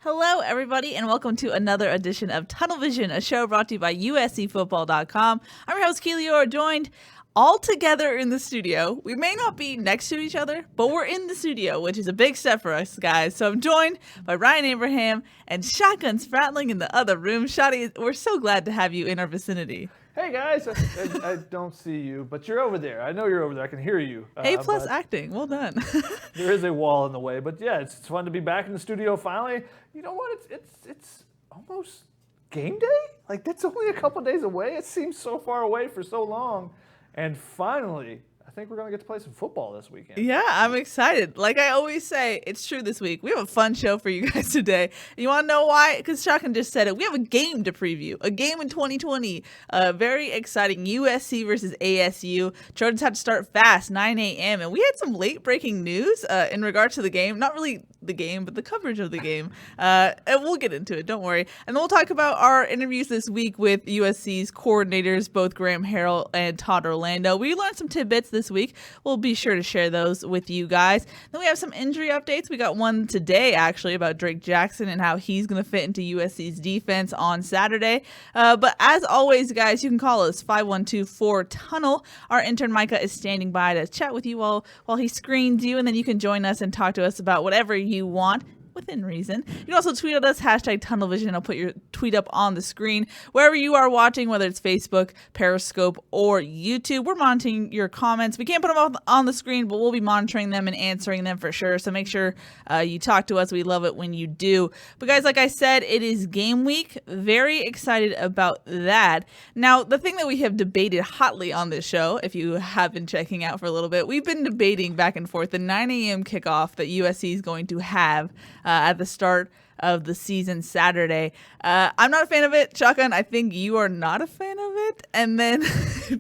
Hello, everybody, and welcome to another edition of Tunnel Vision, a show brought to you by USCFootball.com. I'm your host, Keely, joined all together in the studio. We may not be next to each other, but we're in the studio, which is a big step for us, guys. So I'm joined by Ryan Abraham and Shotgun Spratling in the other room. Shotty, we're so glad to have you in our vicinity. Hey guys, I don't see you, but you're over there. I know you're over there. I can hear you. A+ acting, well done. There is a wall in the way, but yeah, it's fun to be back in the studio finally. You know what? It's almost game day. Like that's only a couple days away. It seems so far away for so long, and finally, I think we're gonna get to play some football this weekend. Yeah, I'm excited. Like I always say, it's true this week. We have a fun show for you guys today. And you want to know why? Because Shotgun just said it. We have a game to preview. A game in 2020. Very exciting. USC versus ASU. Trojans had to start fast, 9 a.m. And we had some late-breaking news in regards to the game. Not really the game, but the coverage of the game. And we'll get into it. Don't worry. And then we'll talk about our interviews this week with USC's coordinators, both Graham Harrell and Todd Orlando. We learned some tidbits this week. We'll be sure to share those with you guys. Then we have some injury updates. We got one today, actually, about Drake Jackson and how he's going to fit into USC's defense on Saturday. But as always, guys, you can call us 512-4-TUNNEL. Our intern Micah is standing by to chat with you while he screens you, and then you can join us and talk to us about whatever you want. Within reason. You can also tweet at us, #TunnelVision. I'll put your tweet up on the screen. Wherever you are watching, whether it's Facebook, Periscope, or YouTube, we're monitoring your comments. We can't put them on the screen, but we'll be monitoring them and answering them for sure. So make sure you talk to us. We love it when you do. But guys, like I said, it is game week. Very excited about that. Now, the thing that we have debated hotly on this show, if you have been checking out for a little bit, we've been debating back and forth the 9 a.m. kickoff that USC is going to have at the start of the season Saturday. I'm not a fan of it. Shotgun, I think you are not a fan of it. And then,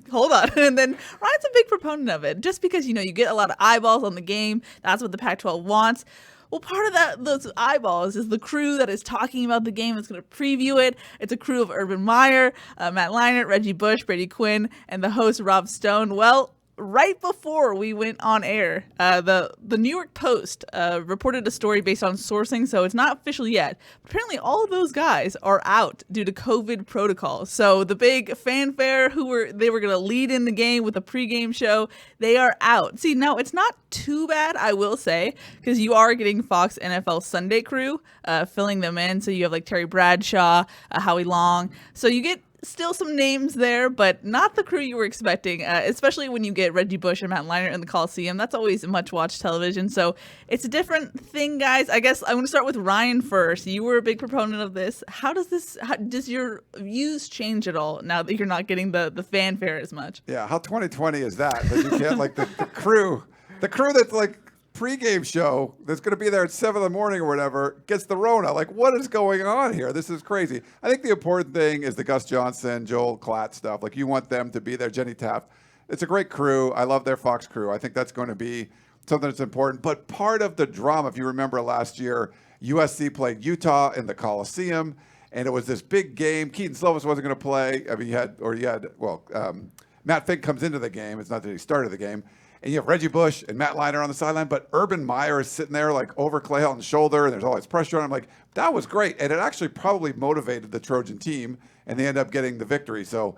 hold on. And then Ryan's a big proponent of it. Just because, you get a lot of eyeballs on the game. That's what the Pac-12 wants. Well, part of those eyeballs is the crew that is talking about the game that's going to preview it. It's a crew of Urban Meyer, Matt Leinart, Reggie Bush, Brady Quinn, and the host Rob Stone. Well, right before we went on air, the New York Post reported a story based on sourcing, so it's not official yet. Apparently, all of those guys are out due to COVID protocols. So the big fanfare they were going to lead in the game with a pregame show, they are out. See, now it's not too bad, I will say, because you are getting Fox NFL Sunday crew filling them in. So you have like Terry Bradshaw, Howie Long. So you get still some names there, but not the crew you were expecting, especially when you get Reggie Bush and Matt Leinart in the Coliseum. That's always much-watched television, so it's a different thing, guys. I guess I'm going to start with Ryan first. You were a big proponent of this. How does your views change at all now that you're not getting the fanfare as much? Yeah, how 2020 is that you can't, like, the crew that's, like, pregame show that's going to be there at 7 in the morning or whatever gets the Rona. Like, what is going on here? This is crazy. I think the important thing is the Gus Johnson, Joel Klatt stuff. Like, you want them to be there. Jenny Taft. It's a great crew. I love their Fox crew. I think that's going to be something that's important. But part of the drama, if you remember last year, USC played Utah in the Coliseum, and it was this big game. Keaton Slovis wasn't going to play. I mean, Matt Fink comes into the game. It's not that he started the game. And you have Reggie Bush and Matt Leinart on the sideline, but Urban Meyer is sitting there like over Clay Helton's shoulder, and there's all this pressure on him. Like, that was great. And it actually probably motivated the Trojan team, and they end up getting the victory. So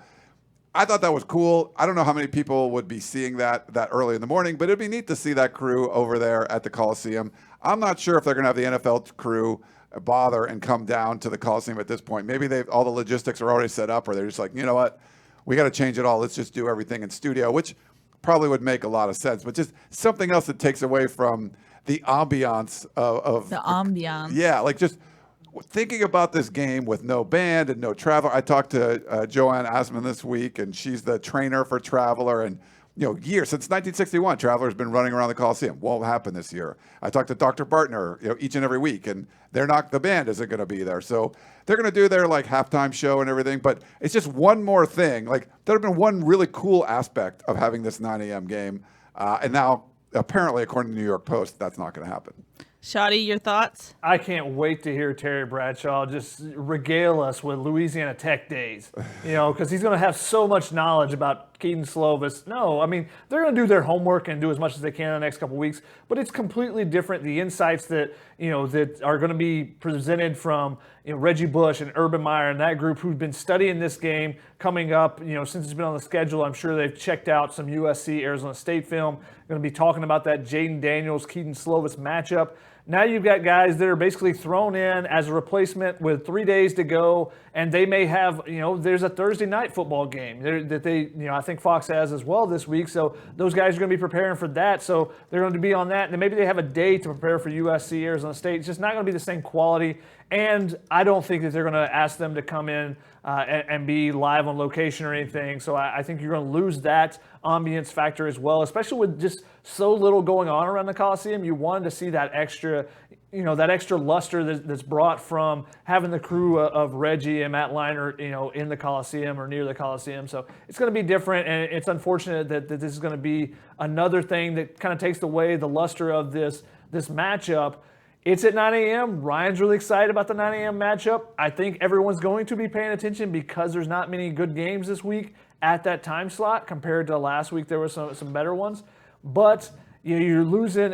I thought that was cool. I don't know how many people would be seeing that early in the morning, but it'd be neat to see that crew over there at the Coliseum. I'm not sure if they're going to have the NFL crew bother and come down to the Coliseum at this point. Maybe all the logistics are already set up, or they're just like, you know what, we got to change it all. Let's just do everything in studio, which probably would make a lot of sense. But just something else that takes away from the ambiance of The ambiance. Yeah, like just thinking about this game with no band and no Traveler. I talked to Joanne Asman this week, and she's the trainer for Traveler. And years since 1961, Traveler's been running around the Coliseum. Won't happen this year. I talked to Dr. Bartner, each and every week, and the band isn't going to be there. So they're going to do their like halftime show and everything. But it's just one more thing. Like there have been one really cool aspect of having this 9 a.m. game, and now apparently, according to the New York Post, that's not going to happen. Shoddy, your thoughts? I can't wait to hear Terry Bradshaw just regale us with Louisiana Tech days, because he's going to have so much knowledge about Keaton Slovis. No, I mean, they're going to do their homework and do as much as they can in the next couple of weeks, but it's completely different. The insights that, that are going to be presented from, Reggie Bush and Urban Meyer and that group who've been studying this game coming up, since it's been on the schedule. I'm sure they've checked out some USC Arizona State film. Going to be talking about that Jaden Daniels, Keaton Slovis matchup. Now you've got guys that are basically thrown in as a replacement with 3 days to go, and they may have, there's a Thursday night football game that they, I think Fox has as well this week. So those guys are going to be preparing for that. So they're going to be on that, and then maybe they have a day to prepare for USC, Arizona State. It's just not going to be the same quality, and I don't think that they're going to ask them to come in and be live on location or anything. So I think you're going to lose that ambience factor as well, especially with just so little going on around the Coliseum. You wanted to see that extra, that extra luster that's brought from having the crew of Reggie and Matt Leinart, in the Coliseum or near the Coliseum. So it's going to be different, and it's unfortunate that this is going to be another thing that kind of takes away the luster of this matchup. It's at 9 a.m. Ryan's really excited about the 9 a.m. matchup. I think everyone's going to be paying attention because there's not many good games this week at that time slot compared to last week. There were some better ones. But you're losing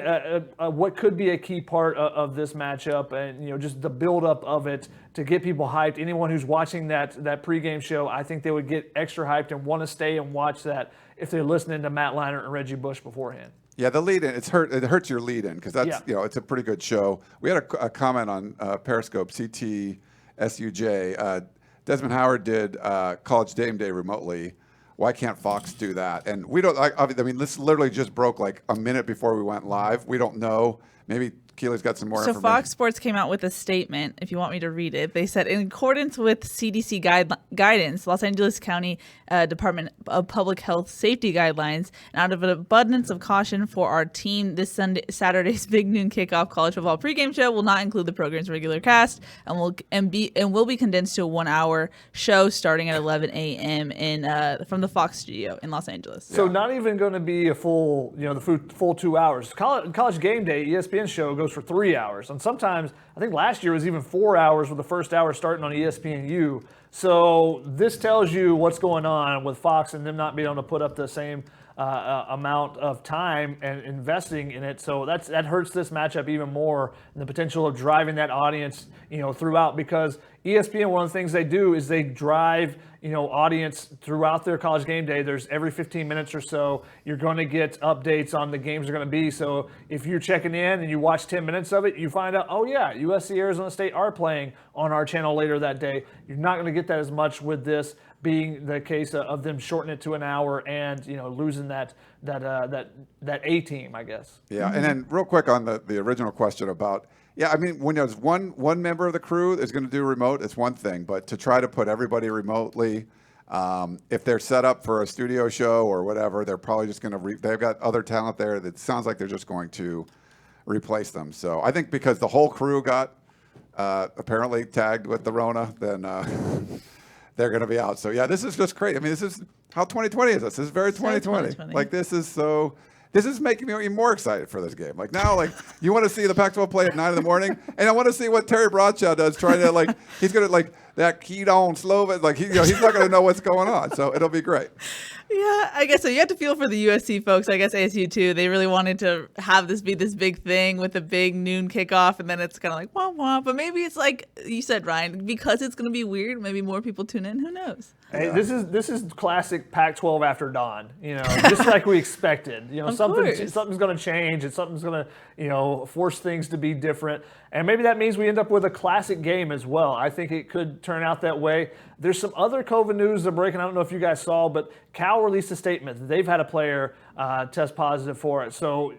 what could be a key part of this matchup, and just the buildup of it to get people hyped. Anyone who's watching that pregame show, I think they would get extra hyped and want to stay and watch that if they're listening to Matt Leinart and Reggie Bush beforehand. Yeah, the lead-in, it hurts your lead-in because that's, it's a pretty good show. We had a comment on Periscope, CTSUJ. Desmond Howard did College Game Day remotely. Why can't Fox do that? And we don't, I mean, this literally just broke like a minute before we went live. We don't know. Maybe Keely's got some more information. So Fox Sports came out with a statement, if you want me to read it. They said, in accordance with CDC guidance, Los Angeles County Department of Public Health safety guidelines, and out of an abundance of caution for our team, this Saturday's Big Noon Kickoff college football pregame show will not include the program's regular cast and will be condensed to a 1 hour show starting at 11 a.m. From the Fox studio in Los Angeles. So not even going to be a full, the full 2 hours. College Game Day, ESPN show goes for 3 hours. And sometimes, I think last year was even 4 hours with the first hour starting on ESPNU. So this tells you what's going on with Fox and them not being able to put up the same amount of time and investing in it. So that hurts this matchup even more, and the potential of driving that audience, throughout, because ESPN, one of the things they do is they drive, audience throughout their College Game Day. There's every 15 minutes or so, you're going to get updates on the games are going to be. So if you're checking in and you watch 10 minutes of it, you find out, oh yeah, USC Arizona State are playing on our channel later that day. You're not going to get that as much with this being the case of them shortening it to an hour and losing that A team, I guess. Yeah, and then real quick on the original question about, I mean, when there's one member of the crew is going to do remote, it's one thing, but to try to put everybody remotely, if they're set up for a studio show or whatever, they're probably just going to they've got other talent there that sounds like they're just going to replace them. So I think because the whole crew got apparently tagged with the Rona, then they're going to be out. So yeah, this is just great. I mean, this is how 2020 is. This is very 2020. Like this is making me even more excited for this game. Like now, like you want to see the Pac-12 play at 9 in the morning, and I want to see what Terry Bradshaw does. Trying to he's gonna that Keaton Slovis. Like he's not gonna know what's going on. So it'll be great. Yeah, I guess so. You have to feel for the USC folks. I guess ASU too. They really wanted to have this be this big thing with a big noon kickoff, and then it's kind of like wah wah. But maybe it's like you said, Ryan, because it's going to be weird. Maybe more people tune in. Who knows? Hey, Yeah. this is classic Pac-12 after dawn, just like we expected. Of course. Something's going to change, and something's going to, force things to be different. And maybe that means we end up with a classic game as well. I think it could turn out that way. There's some other COVID news that are breaking. I don't know if you guys saw, but Cal released a statement that they've had a player test positive for it. So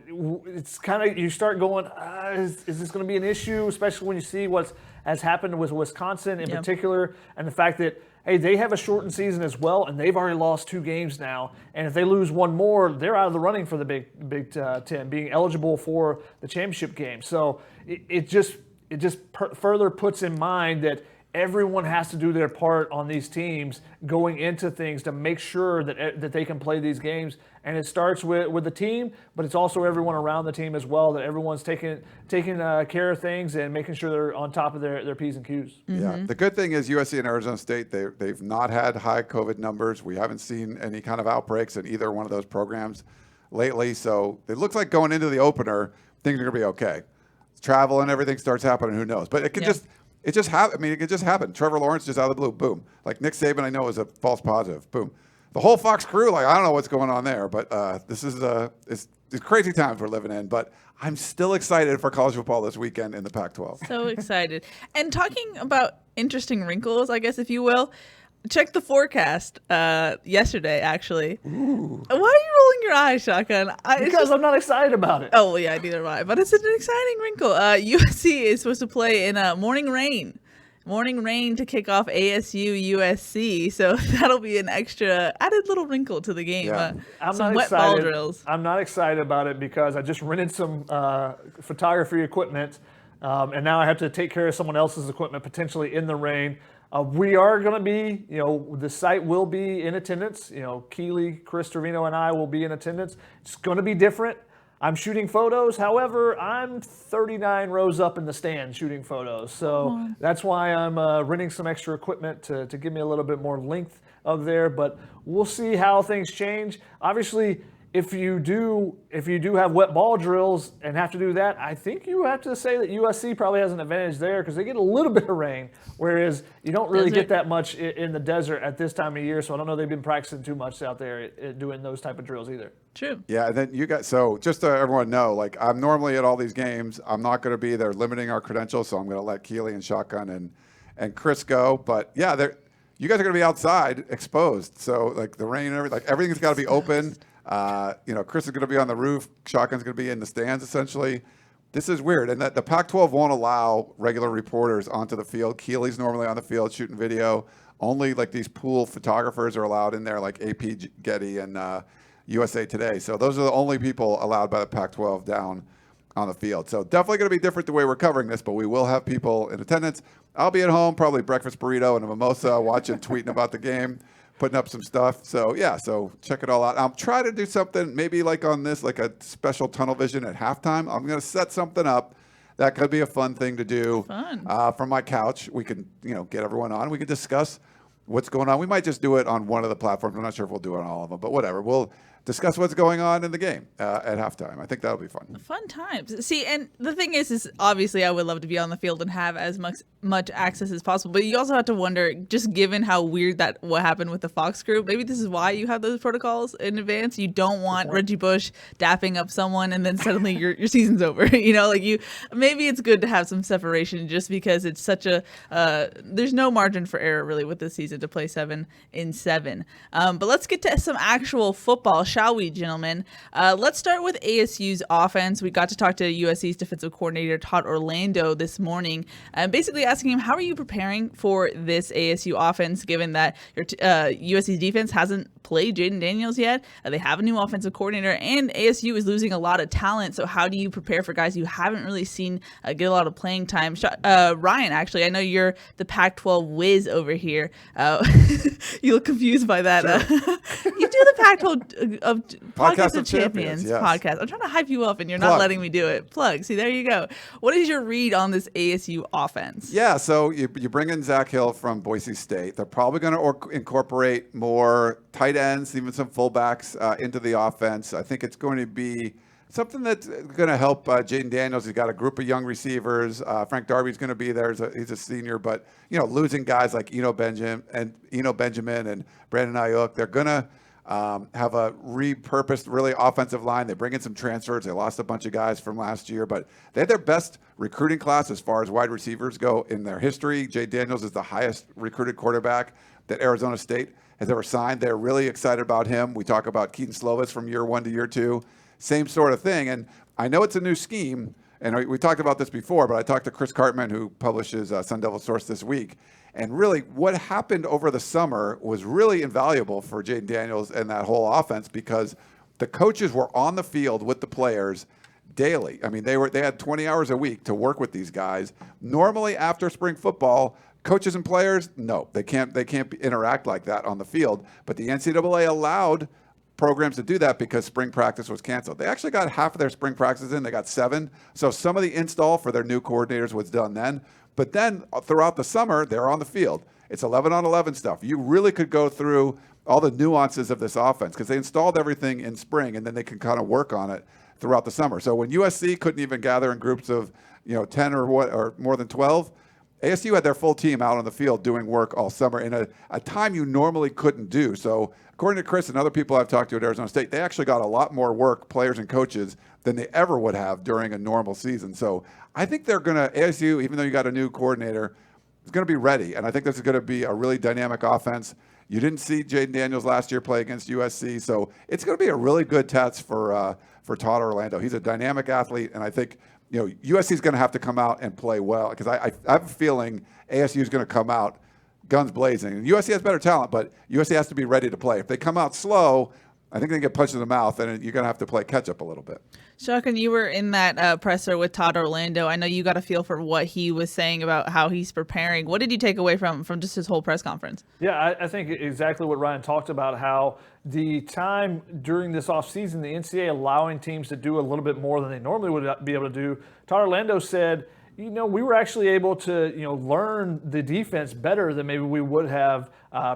it's kind of, you start going, is this going to be an issue, especially when you see what has happened with Wisconsin in particular, and the fact that, hey, they have a shortened season as well, and they've already lost 2 games now. And if they lose one more, they're out of the running for the Big Ten, being eligible for the championship game. So it just further puts in mind that everyone has to do their part on these teams going into things to make sure that they can play these games. And it starts with the team, but it's also everyone around the team as well, that everyone's taking care of things and making sure they're on top of their P's and Q's. Mm-hmm. Yeah. The good thing is USC and Arizona State, they've not had high COVID numbers. We haven't seen any kind of outbreaks in either one of those programs lately. So it looks like going into the opener, things are going to be okay. Travel and everything starts happening, who knows? But it could it just happen. Trevor Lawrence just out of the blue, boom. Like Nick Saban, I know, is a false positive, boom. The whole Fox crew, I don't know what's going on there, but this is it's crazy times we're living in. But I'm still excited for college football this weekend in the Pac-12. So excited. And talking about interesting wrinkles, I guess, if you will, check the forecast yesterday, actually. Ooh. Why are you rolling your eyes, Shotgun? Because I'm not excited about it. Oh, well, yeah, neither am I. But it's an exciting wrinkle. USC is supposed to play in morning rain. Morning rain to kick off ASU USC. So that'll be an extra added little wrinkle to the game. Yeah. I'm some not wet excited. ball drills. I'm not excited about it because I just rented some photography equipment, and now I have to take care of someone else's equipment potentially in the rain. We are going to be, the site will be in attendance. Keely, Chris Trevino, and I will be in attendance. It's going to be different. I'm shooting photos. However, I'm 39 rows up in the stand shooting photos. So that's why I'm renting some extra equipment to give me a little bit more length of there. But we'll see how things change. Obviously, if you do have wet ball drills and have to do that, I think you have to say that USC probably has an advantage there because they get a little bit of rain, whereas you don't really get that much in the desert at this time of year. So I don't know they've been practicing too much out there doing those type of drills either. True. Yeah, and then you got, so just so everyone know, I'm normally at all these games. I'm not going to be there limiting our credentials, so I'm going to let Keely and Shotgun and Chris go. But yeah, you guys are going to be outside exposed. So the rain and everything, everything's got to be open. Chris is going to be on the roof. Shotgun's going to be in the stands, essentially. This is weird. And that the Pac-12 won't allow regular reporters onto the field. Keely's normally on the field shooting video. Only these pool photographers are allowed in there, like AP Getty and USA Today. So those are the only people allowed by the Pac-12 down on the field. So definitely going to be different the way we're covering this, but we will have people in attendance. I'll be at home, probably breakfast burrito and a mimosa, watching, tweeting about the game, putting up some stuff. So yeah, so check it all out. I'll try to do something maybe on this, a special tunnel vision at halftime. I'm going to set something up. That could be a fun thing to do. From my couch. We can, get everyone on. We can discuss what's going on. We might just do it on one of the platforms. I'm not sure if we'll do it on all of them, but whatever. We'll discuss what's going on in the game at halftime. I think that'll be fun. Fun times. See, and the thing is obviously I would love to be on the field and have as much access as possible. But you also have to wonder, just given how weird what happened with the Fox group, maybe this is why you have those protocols in advance. You don't want Reggie Bush dapping up someone and then suddenly your season's over. Maybe it's good to have some separation just because it's such there's no margin for error really with this season to play 7-in-7. But let's get to some actual football, shall we, gentlemen? Let's start with ASU's offense. We got to talk to USC's defensive coordinator, Todd Orlando, this morning, and basically asking him, how are you preparing for this ASU offense, given that your USC's defense hasn't played Jaden Daniels yet? They have a new offensive coordinator, and ASU is losing a lot of talent. So how do you prepare for guys you haven't really seen get a lot of playing time? Ryan, actually, I know you're the Pac-12 whiz over here. You look confused by that. Sure. You do the Pac-12 Podcast of Champions yes. podcast. I'm trying to hype you up, and you're not letting me do it. Plug. See, there you go. What is your read on this ASU offense? Yeah, so you bring in Zach Hill from Boise State. They're probably going to incorporate more tight ends, even some fullbacks into the offense. I think it's going to be something that's going to help Jaden Daniels. He's got a group of young receivers. Frank Darby's going to be there. He's a senior, but losing guys like Eno Benjamin and Brandon Ayuk, they're going to have a repurposed, really offensive line. They bring in some transfers. They lost a bunch of guys from last year, but they had their best recruiting class as far as wide receivers go in their history. Jaden Daniels is the highest recruited quarterback that Arizona State has ever signed. They're really excited about him. We talk about Keaton Slovis from year 1 to year 2. Same sort of thing. And I know it's a new scheme, and we talked about this before, but I talked to Chris Cartman, who publishes Sun Devil Source this week. And really, what happened over the summer was really invaluable for Jaden Daniels and that whole offense, because the coaches were on the field with the players daily. I mean, they had 20 hours a week to work with these guys. Normally, after spring football, coaches and players, no, they can't interact like that on the field. But the NCAA allowed programs to do that because spring practice was canceled. They actually got half of their spring practices in. They got 7. So some of the install for their new coordinators was done then. But then throughout the summer, they're on the field. It's 11-on-11 stuff. You really could go through all the nuances of this offense because they installed everything in spring, and then they can kind of work on it throughout the summer. So when USC couldn't even gather in groups of 10 or more than 12, ASU had their full team out on the field doing work all summer in a time you normally couldn't do. So according to Chris and other people I've talked to at Arizona State, they actually got a lot more work, players and coaches, than they ever would have during a normal season. So I think they're going to, ASU, even though you got a new coordinator, is going to be ready. And I think this is going to be a really dynamic offense. You didn't see Jaden Daniels last year play against USC. So it's going to be a really good test for Todd Orlando. He's a dynamic athlete, and I think USC is going to have to come out and play well, because I have a feeling ASU is going to come out guns blazing. And USC has better talent, but USC has to be ready to play. If they come out slow, I think they get punched in the mouth, and you're going to have to play catch up a little bit. Shuck, and you were in that presser with Todd Orlando. I know you got a feel for what he was saying about how he's preparing. What did you take away from just his whole press conference? Yeah, I think exactly what Ryan talked about, how the time during this offseason, the NCAA allowing teams to do a little bit more than they normally would be able to do. Todd Orlando said, we were actually able to, learn the defense better than maybe we would have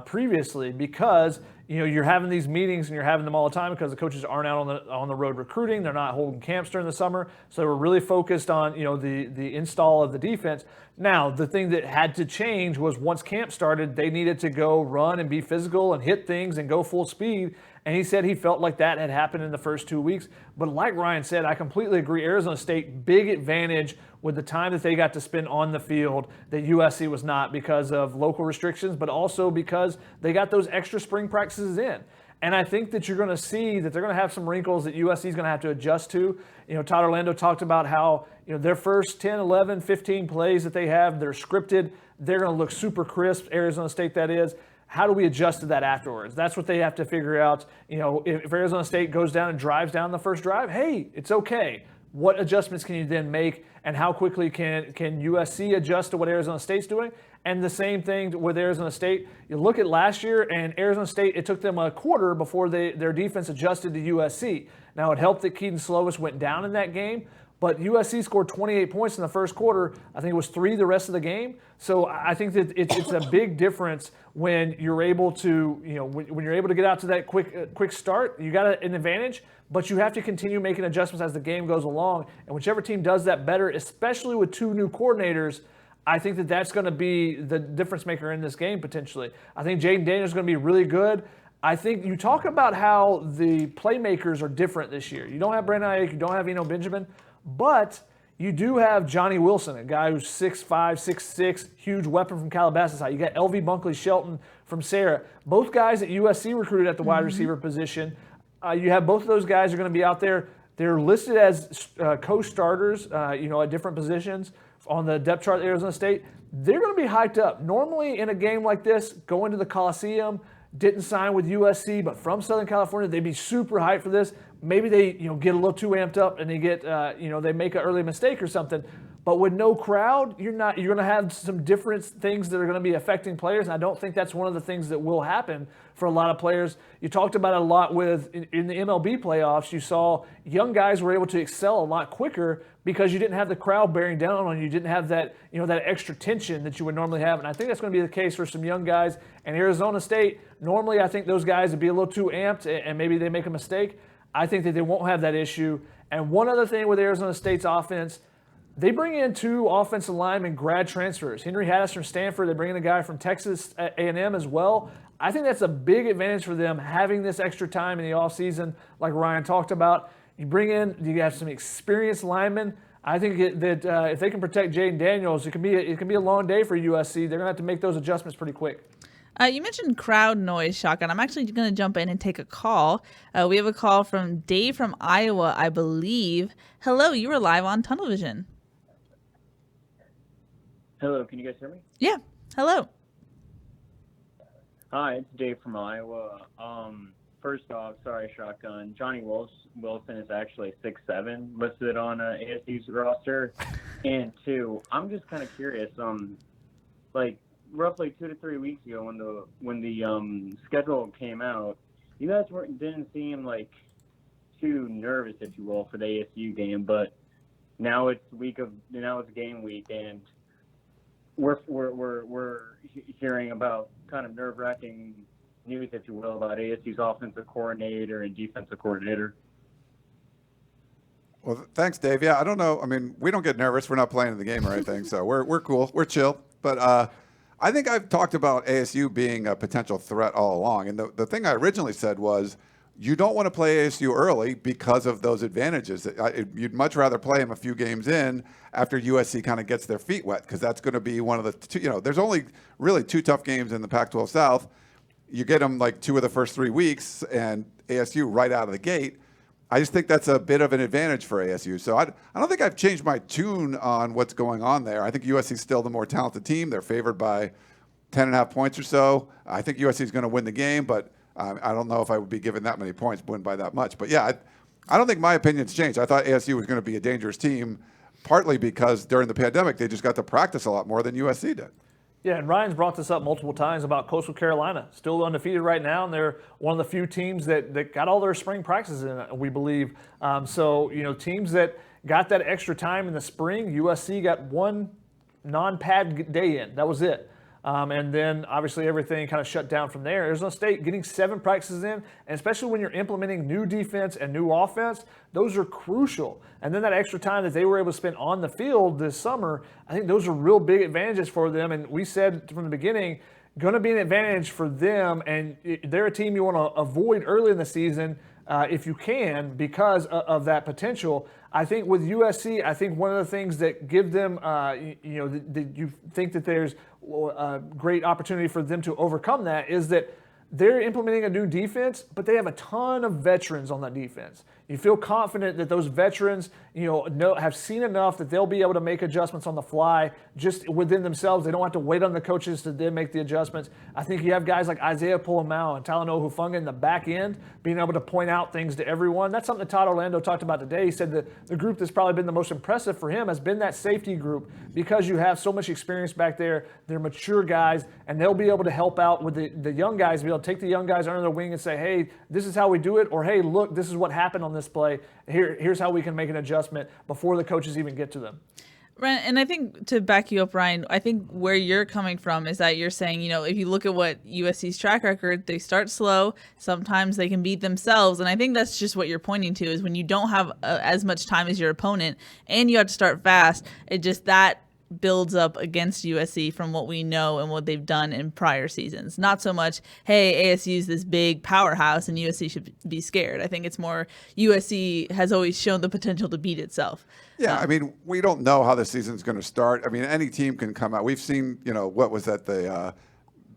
previously, because you're having these meetings and you're having them all the time because the coaches aren't out on the road recruiting. They're not holding camps during the summer. So we're really focused on, the install of the defense. Now, the thing that had to change was once camp started, they needed to go run and be physical and hit things and go full speed. And he said he felt like that had happened in the first 2 weeks. But like Ryan said, I completely agree. Arizona State, big advantage with the time that they got to spend on the field that USC was not, because of local restrictions, but also because they got those extra spring practices in. And I think that you're going to see that they're going to have some wrinkles that USC is going to have to adjust to. Todd Orlando talked about how, their first 10, 11, 15 plays that they have, they're scripted. They're going to look super crisp, Arizona State that is. How do we adjust to that afterwards? That's what they have to figure out. If Arizona State goes down and drives down the first drive, hey, it's okay. What adjustments can you then make, and how quickly can USC adjust to what Arizona State's doing? And the same thing with Arizona State. You look at last year, and Arizona State, it took them a quarter before their defense adjusted to USC. Now, it helped that Keaton Slovis went down in that game, but USC scored 28 points in the first quarter. I think it was 3 the rest of the game. So I think that it's a big difference when you're able to, when you're able to get out to that quick start. You got an advantage, but you have to continue making adjustments as the game goes along. And whichever team does that better, especially with 2 new coordinators, I think that that's going to be the difference maker in this game potentially. I think Jaden Daniels is going to be really good. I think you talk about how the playmakers are different this year. You don't have Brandon Ayuk, you don't have Eno Benjamin, but you do have Johnny Wilson, a guy who's 6'5", 6'6", huge weapon from Calabasas High. You got LV Bunkley Shelton from Sarah. Both guys that USC recruited at the wide receiver position. You have both of those guys are going to be out there. They're listed as co-starters, at different positions on the depth chart at Arizona State. They're going to be hyped up. Normally in a game like this, going to the Coliseum, didn't sign with USC, but from Southern California, they'd be super hyped for this. Maybe they, get a little too amped up and they get, they make an early mistake or something. But with no crowd, you're going to have some different things that are going to be affecting players. And I don't think that's one of the things that will happen for a lot of players. You talked about it a lot in the MLB playoffs. You saw young guys were able to excel a lot quicker because you didn't have the crowd bearing down on you. You didn't have that, that extra tension that you would normally have. And I think that's going to be the case for some young guys. And Arizona State, normally I think those guys would be a little too amped and maybe they make a mistake. I think that they won't have that issue. And one other thing with Arizona State's offense, they bring in 2 offensive linemen grad transfers. Henry Haddis from Stanford. They bring in a guy from Texas A&M as well. I think that's a big advantage for them, having this extra time in the offseason, like Ryan talked about. You have some experienced linemen. I think that if they can protect Jaden Daniels, it can be a long day for USC. They're going to have to make those adjustments pretty quick. You mentioned crowd noise, Shotgun. I'm actually going to jump in and take a call. We have a call from Dave from Iowa, I believe. Hello, you were live on Tunnel Vision. Hello, can you guys hear me? Yeah, hello. Hi, it's Dave from Iowa. First off, sorry, Shotgun. Johnny Wilson is actually 6'7", listed on ASU's roster. And 2, I'm just kind of curious. Like roughly 2 to 3 weeks ago, when the schedule came out, you guys didn't seem like too nervous, if you will, for the ASU game. But now it's game week, and we're hearing about kind of nerve-wracking news, if you will, about ASU's offensive coordinator and defensive coordinator. Well, thanks, Dave. Yeah, I don't know. I mean, we don't get nervous. We're not playing in the game or anything, so we're cool. We're chill. But I think I've talked about ASU being a potential threat all along. And the thing I originally said was you don't want to play ASU early because of those advantages. You'd much rather play them a few games in after USC kind of gets their feet wet, because that's going to be one of the two. There's only really 2 tough games in the Pac-12 South. You get them like 2 of the first 3 weeks, and ASU right out of the gate. I just think that's a bit of an advantage for ASU. So I don't think I've changed my tune on what's going on there. I think USC is still the more talented team. They're favored by 10.5 points or so. I think USC is going to win the game, but I don't know if I would be given that many points, win by that much. But yeah, I don't think my opinion's changed. I thought ASU was going to be a dangerous team, partly because during the pandemic they just got to practice a lot more than USC did. Yeah, and Ryan's brought this up multiple times about Coastal Carolina, still undefeated right now, and they're one of the few teams that got all their spring practices in, we believe. So, teams that got that extra time in the spring, USC got 1 non-pad day in. That was it. And then obviously everything kind of shut down from there. Arizona State getting 7 practices in, and especially when you're implementing new defense and new offense, those are crucial. And then that extra time that they were able to spend on the field this summer, I think those are real big advantages for them. And we said from the beginning, going to be an advantage for them, and they're a team you want to avoid early in the season if you can, because of that potential. I think with USC, I think one of the things that give them, that you think that there's a great opportunity for them to overcome that is that they're implementing a new defense, but they have a ton of veterans on that defense. You feel confident that those veterans, have seen enough that they'll be able to make adjustments on the fly just within themselves. They don't have to wait on the coaches to then make the adjustments. I think you have guys like Isaiah Pulamau and Talanoa Hufanga in the back end being able to point out things to everyone. That's something that Todd Orlando talked about today. He said that the group that's probably been the most impressive for him has been that safety group, because you have so much experience back there. They're mature guys, and they'll be able to help out with the young guys, be able to take the young guys under their wing and say, hey, this is how we do it, or hey, look, this is what happened on this play. Here's how we can make an adjustment before the coaches even get to them. Ryan, and I think to back you up, Ryan, I think where you're coming from is that you're saying, if you look at what USC's track record, they start slow. Sometimes they can beat themselves. And I think that's just what you're pointing to, is when you don't have as much time as your opponent and you have to start fast, that builds up against USC from what we know and what they've done in prior seasons. Not so much, hey, ASU's this big powerhouse and USC should be scared. I think it's more USC has always shown the potential to beat itself. Yeah, I mean, we don't know how the season's going to start. I mean, any team can come out. We've seen, what was that, the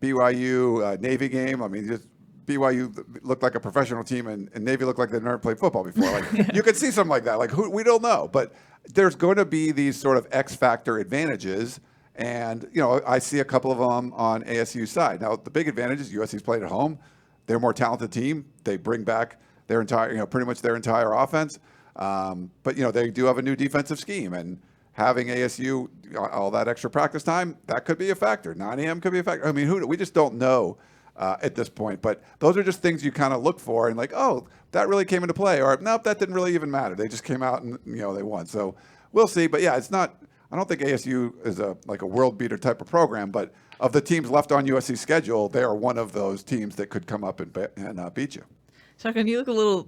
BYU Navy game? I mean, just BYU looked like a professional team, and Navy looked like they'd never played football before. Like you could see something like that. Like we don't know, but there's going to be these sort of X factor advantages, and I see a couple of them on ASU's side. Now the big advantage is USC's played at home. They're a more talented team. They bring back their entire, pretty much their entire offense. But they do have a new defensive scheme, and having ASU all that extra practice time, that could be a factor. 9 a.m. could be a factor. I mean, we just don't know at this point. But those are just things you kind of look for and like, oh, that really came into play, or nope, that didn't really even matter. They just came out and they won. So we'll see. But yeah, it's not. I don't think ASU is a world beater type of program. But of the teams left on USC's schedule, they are one of those teams that could come up and beat you. Shotgun, you look a little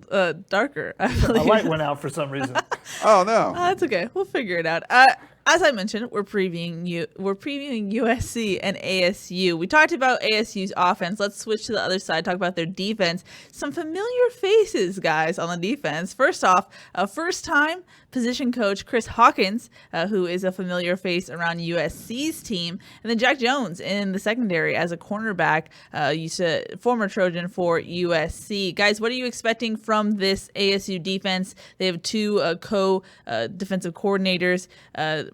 darker. I My believe. light went out for some reason. Oh no. That's okay. We'll figure it out. As I mentioned, we're previewing USC and ASU. We talked about ASU's offense. Let's switch to the other side, talk about their defense. Some familiar faces, guys, on the defense. First off, first-time position coach Chris Hawkins, who is a familiar face around USC's team, and then Jack Jones in the secondary as a cornerback, former Trojan for USC. Guys, what are you expecting from this ASU defense? They have two co-defensive coordinators,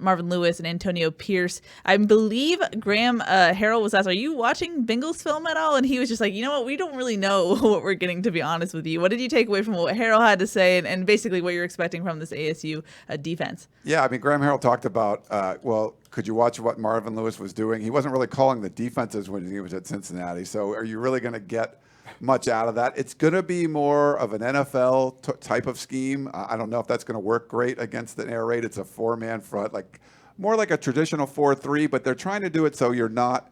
Marvin Lewis and Antonio Pierce. I believe Graham Harrell was asked, are you watching Bengals film at all? And he was just like, you know what, we don't really know what we're getting, to be honest with you. What did you take away from what Harrell had to say and basically what you're expecting from this ASU defense? Yeah, I mean, Graham Harrell talked about, could you watch what Marvin Lewis was doing? He wasn't really calling the defenses when he was at Cincinnati. So are you really going to get much out of that? It's going to be more of an NFL type of scheme. I don't know if that's going to work great against the air raid. It's a four-man front, more like a traditional 4-3, but they're trying to do it so you're not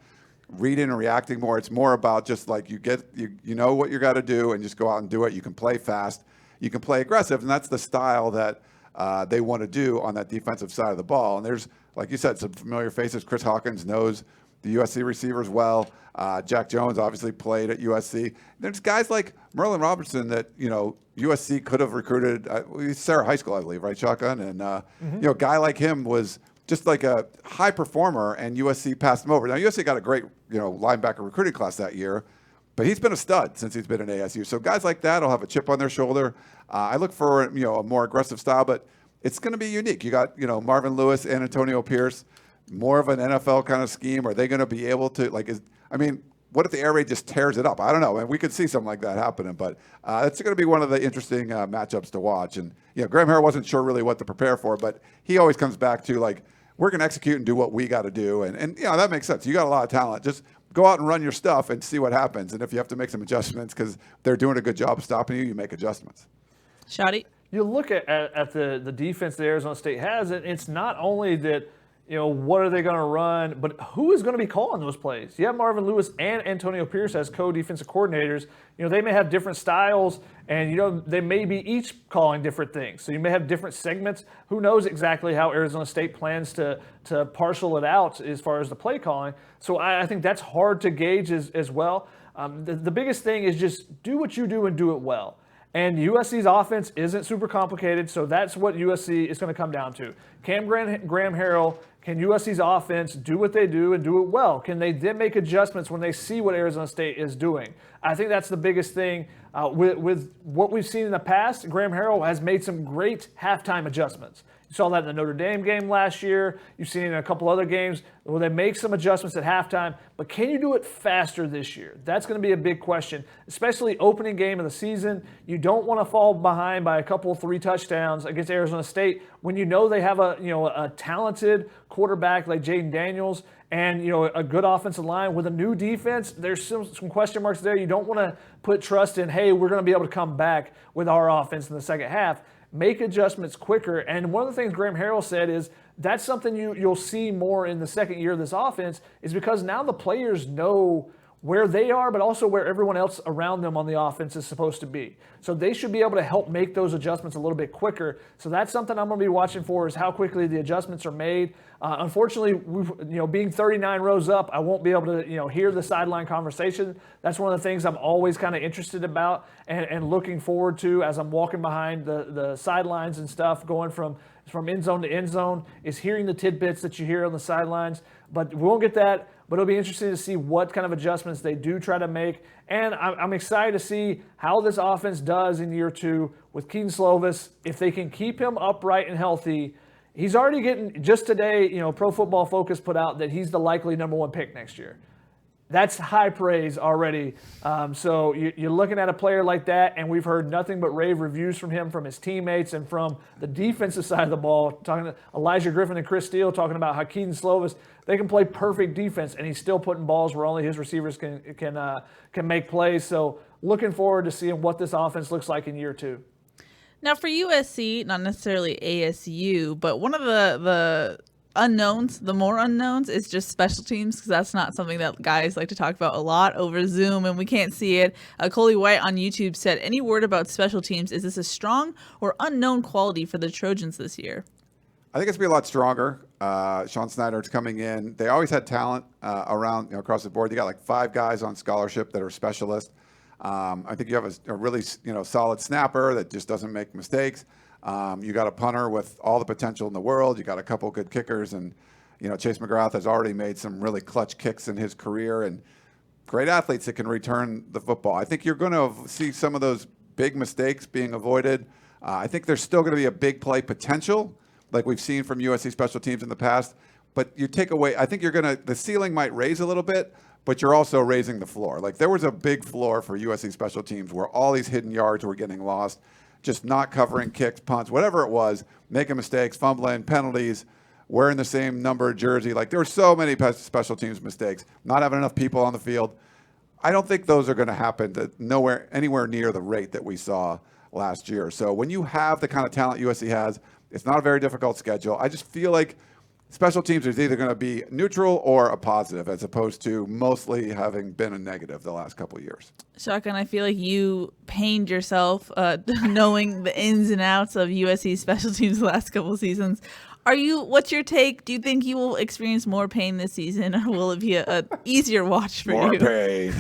reading and reacting more. It's more about just like you know what you got to do and just go out and do it. You can play fast, you can play aggressive, and that's the style that they want to do on that defensive side of the ball. And there's, like you said, some familiar faces. Chris Hawkins knows the USC receivers well. Jack Jones obviously played at USC. There's guys like Merlin Robertson that, USC could have recruited. Sarah High School, I believe, right, Shotgun? And, a guy like him was just like a high performer, and USC passed him over. Now, USC got a great, linebacker recruiting class that year, but he's been a stud since he's been in ASU. So guys like that will have a chip on their shoulder. I look for, a more aggressive style, but it's going to be unique. You got, Marvin Lewis and Antonio Pierce, more of an NFL kind of scheme. Are they going to be able to, what if the air raid just tears it up? I don't know. And we could see something like that happening, but it's going to be one of the interesting matchups to watch. And, Graham Harrell wasn't sure really what to prepare for, but he always comes back to, we're going to execute and do what we got to do. And that makes sense. You got a lot of talent. Just go out and run your stuff and see what happens. And if you have to make some adjustments because they're doing a good job of stopping you, you make adjustments. Shotty? You look at the defense that Arizona State has, and it's not only that, what are they going to run, but who is going to be calling those plays? You have Marvin Lewis and Antonio Pierce as co-defensive coordinators. They may have different styles, and, they may be each calling different things. So you may have different segments. Who knows exactly how Arizona State plans to parcel it out as far as the play calling. So I think that's hard to gauge as well. The biggest thing is just do what you do and do it well. And USC's offense isn't super complicated, so that's what USC is going to come down to. Can Graham Harrell, can USC's offense do what they do and do it well? Can they then make adjustments when they see what Arizona State is doing? I think that's the biggest thing. With what we've seen in the past, Graham Harrell has made some great halftime adjustments. You saw that in the Notre Dame game last year. You've seen it in a couple other games where they make some adjustments at halftime. But can you do it faster this year? That's going to be a big question, especially opening game of the season. You don't want to fall behind by a couple, 3 touchdowns against Arizona State when you know they have a talented quarterback like Jaden Daniels and a good offensive line with a new defense. There's some question marks there. You don't want to put trust in, hey, we're going to be able to come back with our offense in the second half. Make adjustments quicker. And one of the things Graham Harrell said is that's something you'll see more in the second year of this offense is because now the players know where they are, but also where everyone else around them on the offense is supposed to be. So they should be able to help make those adjustments a little bit quicker. So that's something I'm going to be watching for is how quickly the adjustments are made. Unfortunately, being 39 rows up, I won't be able to hear the sideline conversation. That's one of the things I'm always kind of interested about and looking forward to as I'm walking behind the sidelines and stuff, going from end zone to end zone, is hearing the tidbits that you hear on the sidelines. But we won't get that. But it'll be interesting to see what kind of adjustments they do try to make. And I'm excited to see how this offense does in year 2 with Keaton Slovis. If they can keep him upright and healthy, he's already getting, just today, Pro Football Focus put out that he's the likely number 1 pick next year. That's high praise already. So you're looking at a player like that, and we've heard nothing but rave reviews from him, from his teammates, and from the defensive side of the ball, talking to Elijah Griffin and Chris Steele, talking about how Keaton Slovis, they can play perfect defense, and he's still putting balls where only his receivers can make plays. So looking forward to seeing what this offense looks like in year 2. Now for USC, not necessarily ASU, but one of the unknowns, the more unknowns, is just special teams, because that's not something that guys like to talk about a lot over Zoom, and we can't see it. Coley White on YouTube said, any word about special teams? Is this a strong or unknown quality for the Trojans this year? I think it's going to be a lot stronger. Sean Snyder's coming in. They always had talent around, across the board. You got like 5 guys on scholarship that are specialists. I think you have a really, solid snapper that just doesn't make mistakes. You got a punter with all the potential in the world. You got a couple good kickers, and Chase McGrath has already made some really clutch kicks in his career, and great athletes that can return the football. I think you're going to see some of those big mistakes being avoided. I think there's still going to be a big play potential, like we've seen from USC special teams in the past. But you take away, I think the ceiling might raise a little bit, but you're also raising the floor. Like there was a big floor for USC special teams where all these hidden yards were getting lost, just not covering kicks, punts, whatever it was, making mistakes, fumbling, penalties, wearing the same number jersey. Like there were so many special teams mistakes, not having enough people on the field. I don't think those are going to happen anywhere near the rate that we saw last year. So when you have the kind of talent USC has, it's not a very difficult schedule. I just feel like special teams is either going to be neutral or a positive, as opposed to mostly having been a negative the last couple of years. Shotgun, I feel like you pained yourself knowing the ins and outs of USC special teams the last couple of seasons. What's your take? Do you think you will experience more pain this season, or will it be an easier watch for More you? pain.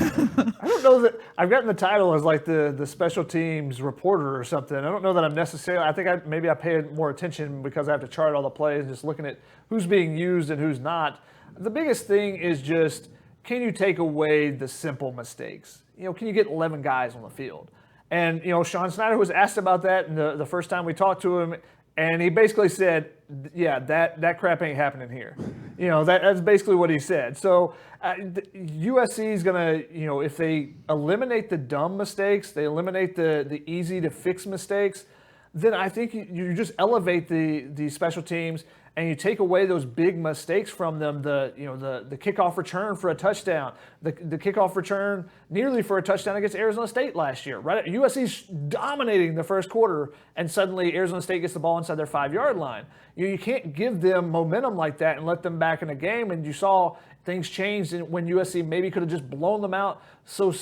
I don't know that I've gotten the title as like the special teams reporter or something. I don't know that I'm necessarily. I think maybe I pay more attention because I have to chart all the plays and just looking at who's being used and who's not. The biggest thing is just, can you take away the simple mistakes? Can you get 11 guys on the field? And Sean Snyder was asked about that in the first time we talked to him. And he basically said, yeah, that crap ain't happening here. That's basically what he said. So USC is going to, if they eliminate the dumb mistakes, they eliminate the easy to fix mistakes, then I think you just elevate the special teams and you take away those big mistakes from them. The kickoff return for a touchdown, the kickoff return nearly for a touchdown against Arizona State last year. Right, USC's dominating the first quarter, and suddenly Arizona State gets the ball inside their 5-yard line. You can't give them momentum like that and let them back in a game. And you saw things change when USC maybe could have just blown them out so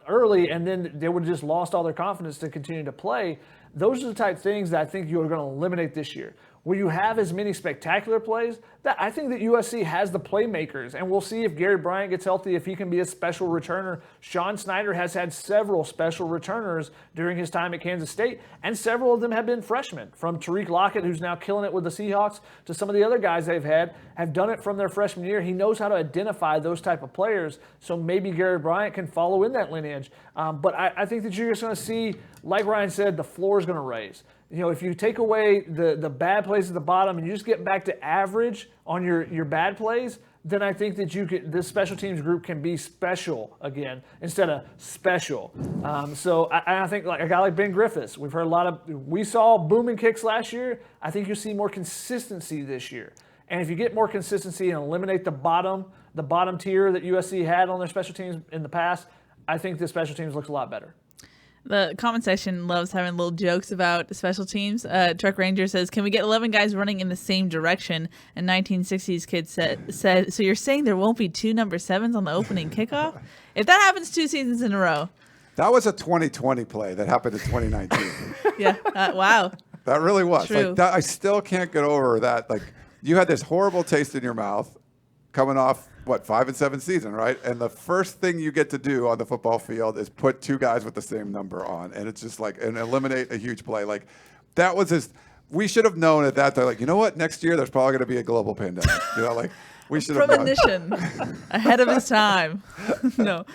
early, and then they would have just lost all their confidence to continue to play. Those are the type of things that I think you're going to eliminate this year. Will you have as many spectacular plays? I think that USC has the playmakers, and we'll see if Gary Bryant gets healthy, if he can be a special returner. Sean Snyder has had several special returners during his time at Kansas State, and several of them have been freshmen, from Tariq Lockett, who's now killing it with the Seahawks, to some of the other guys they've had, have done it from their freshman year. He knows how to identify those type of players, so maybe Gary Bryant can follow in that lineage. But I think that you're just going to see, like Ryan said, the floor is going to raise. If you take away the bad plays at the bottom and you just get back to average on your bad plays, then I think that this special teams group can be special again instead of special. So I think like a guy like Ben Griffiths, we saw booming kicks last year. I think you'll see more consistency this year. And if you get more consistency and eliminate the bottom tier that USC had on their special teams in the past, I think the special teams looks a lot better. The comment section loves having little jokes about special teams. Truck Ranger says, can we get 11 guys running in the same direction? And 1960s kid said, so you're saying there won't be 2 number 7s on the opening kickoff? If that happens 2 seasons in a row. That was a 2020 play that happened in 2019. Yeah, wow. That really was. True. Like I still can't get over that. Like you had this horrible taste in your mouth coming off, 5 and 7 season, right? And the first thing you get to do on the football field is put 2 guys with the same number on. And it's just and eliminate a huge play. Like that was we should have known at that time, like, you know what? Next year, there's probably going to be a global pandemic. We should have known. Premonition. Ahead of his time. No.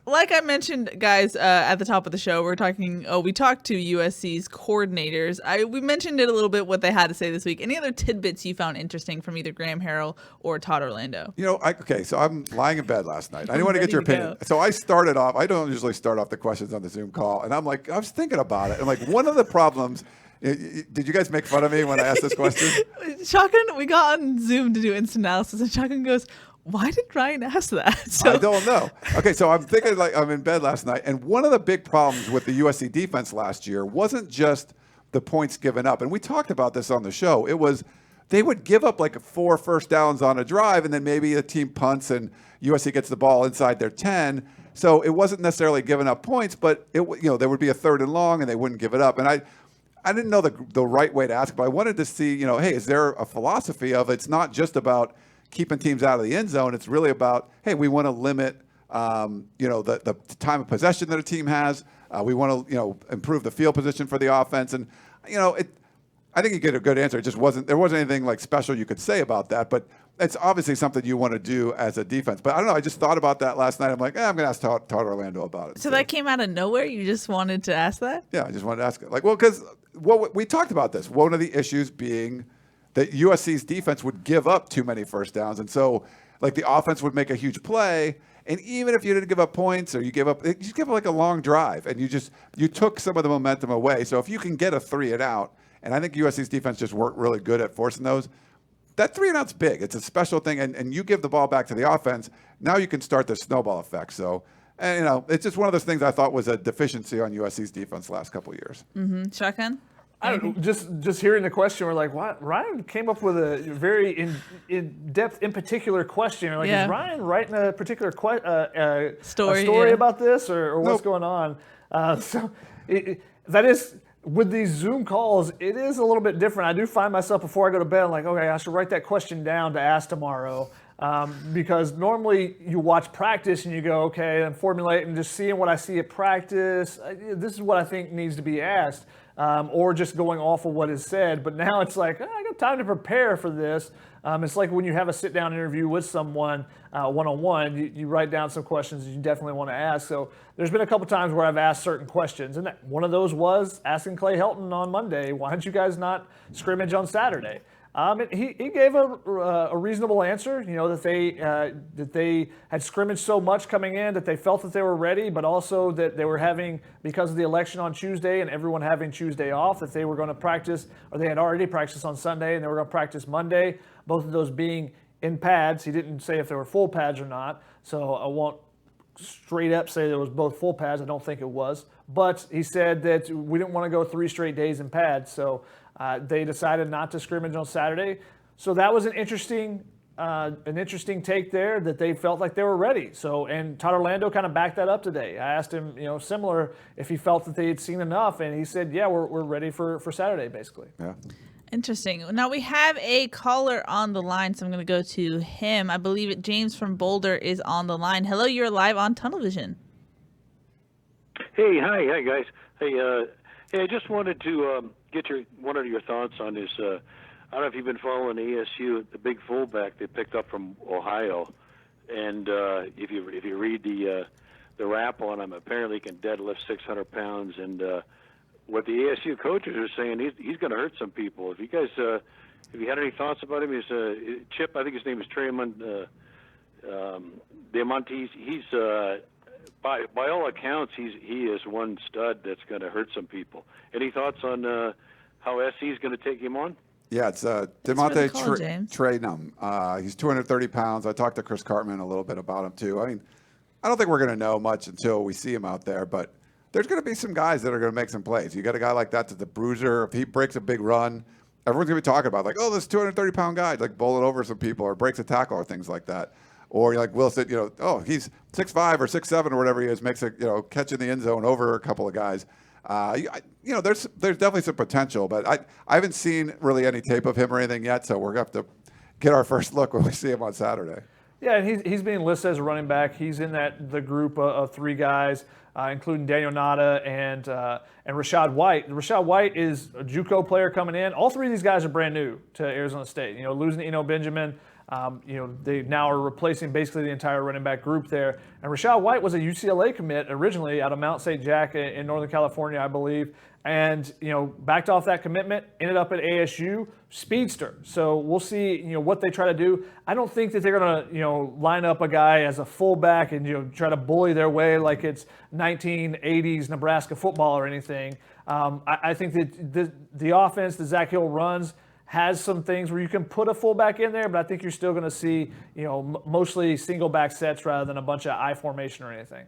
Like I mentioned, guys, at the top of the show, we talked to USC's coordinators. We mentioned it a little bit, what they had to say this week. Any other tidbits you found interesting from either Graham Harrell or Todd Orlando? So I'm lying in bed last night. I didn't want to get your opinion. So I started off, I don't usually start off the questions on the Zoom call. And I was thinking about it. And one of the problems, did you guys make fun of me when I asked this question? Shotgun, we got on Zoom to do instant analysis, and Shotgun goes, why did Ryan ask that? I don't know. Okay, so I'm thinking I'm in bed last night, and one of the big problems with the USC defense last year wasn't just the points given up. And we talked about this on the show. It was they would give up like 4 first downs on a drive, and then maybe a team punts and USC gets the ball inside their 10. So it wasn't necessarily giving up points, but there would be a 3rd and long, and they wouldn't give it up. And I didn't know the right way to ask, but I wanted to see, hey, is there a philosophy of it's not just about keeping teams out of the end zone? It's really about, hey, we want to limit, the time of possession that a team has. We want to, improve the field position for the offense. And, I think you get a good answer. There wasn't anything like special you could say about that, but it's obviously something you want to do as a defense. But I don't know. I just thought about that last night. I'm like, I'm going to ask Todd Orlando about it. So that came out of nowhere? You just wanted to ask that? Yeah, I just wanted to ask it. Because we talked about this. One of the issues being that USC's defense would give up too many first downs. And so, the offense would make a huge play. And even if you didn't give up points or you just give up like a long drive, and you took some of the momentum away. So if you can get a 3 and out, and I think USC's defense just weren't really good at forcing those, that 3 and out's big. It's a special thing. And you give the ball back to the offense, now you can start the snowball effect. So, it's just one of those things I thought was a deficiency on USC's defense the last couple of years. Mm-hmm. Shotgun? I don't know, just hearing the question, we're like, what? Ryan came up with a very in-depth, in particular question. We're like, is Ryan writing a particular story about this, or what's going on? That is, with these Zoom calls, it is a little bit different. I do find myself before I go to bed, I'm like, okay, I should write that question down to ask tomorrow. Because normally you watch practice and you go, okay, I'm formulating, just seeing what I see at practice. This is what I think needs to be asked. Or just going off of what is said. But now it's like, I got time to prepare for this. It's like when you have a sit-down interview with someone one-on-one, you write down some questions that you definitely want to ask. So there's been a couple times where I've asked certain questions. And one of those was asking Clay Helton on Monday, why don't you guys not scrimmage on Saturday? He gave a reasonable answer, that they had scrimmaged so much coming in that they felt that they were ready, but also that they were having, because of the election on Tuesday and everyone having Tuesday off, that they were going to practice, or they had already practiced on Sunday and they were going to practice Monday, both of those being in pads. He didn't say if they were full pads or not, so I won't straight up say there was both full pads. I don't think it was. But he said that we didn't want to go 3 straight days in pads, so they decided not to scrimmage on Saturday. So that was an interesting take there, that they felt like they were ready. So, and Todd Orlando kind of backed that up today. I asked him, similar, if he felt that they had seen enough, and he said, yeah, we're ready for Saturday, basically. Yeah. Interesting. Now we have a caller on the line, so I'm going to go to him. I believe James from Boulder is on the line. Hello, you're live on Tunnel Vision. Hey, hi guys. Hey, I just wanted to get one of your thoughts on this. I don't know if you've been following ASU, the big fullback they picked up from Ohio, and if you read the rap on him, apparently he can deadlift 600 pounds, and what the ASU coaches are saying, he's going to hurt some people. If you guys, have you had any thoughts about him? He's Chip. I think his name is Tremont Diamantes. He's by all accounts, he is one stud that's going to hurt some people. Any thoughts on how SC is going to take him on? Yeah, it's Diamante Trenum. He's 230 pounds. I talked to Chris Cartman a little bit about him, too. I mean, I don't think we're going to know much until we see him out there, but there's going to be some guys that are going to make some plays. You got a guy like that that's a bruiser. If he breaks a big run, everyone's going to be talking about, like, oh, this 230-pound guy, like, bowling over some people or breaks a tackle or things like that. Or like Wilson, he's 6'5" or 6'7" or whatever he is, makes a, catch in the end zone over a couple of guys. There's definitely some potential, but I haven't seen really any tape of him or anything yet, so we're going to have to get our first look when we see him on Saturday. Yeah, and he's being listed as a running back. He's in the group of 3 guys, including Daniel Nada and Rashad White. Rashad White is a JUCO player coming in. All 3 of these guys are brand new to Arizona State. Losing Benjamin. They now are replacing basically the entire running back group there. And Rashad White was a UCLA commit originally out of Mount St. Jack in Northern California, I believe. And, backed off that commitment, ended up at ASU, speedster. So we'll see, what they try to do. I don't think that they're going to, line up a guy as a fullback and, try to bully their way like it's 1980s Nebraska football or anything. I think that the offense that Zach Hill runs has some things where you can put a fullback in there, but I think you're still going to see, mostly single back sets rather than a bunch of I formation or anything.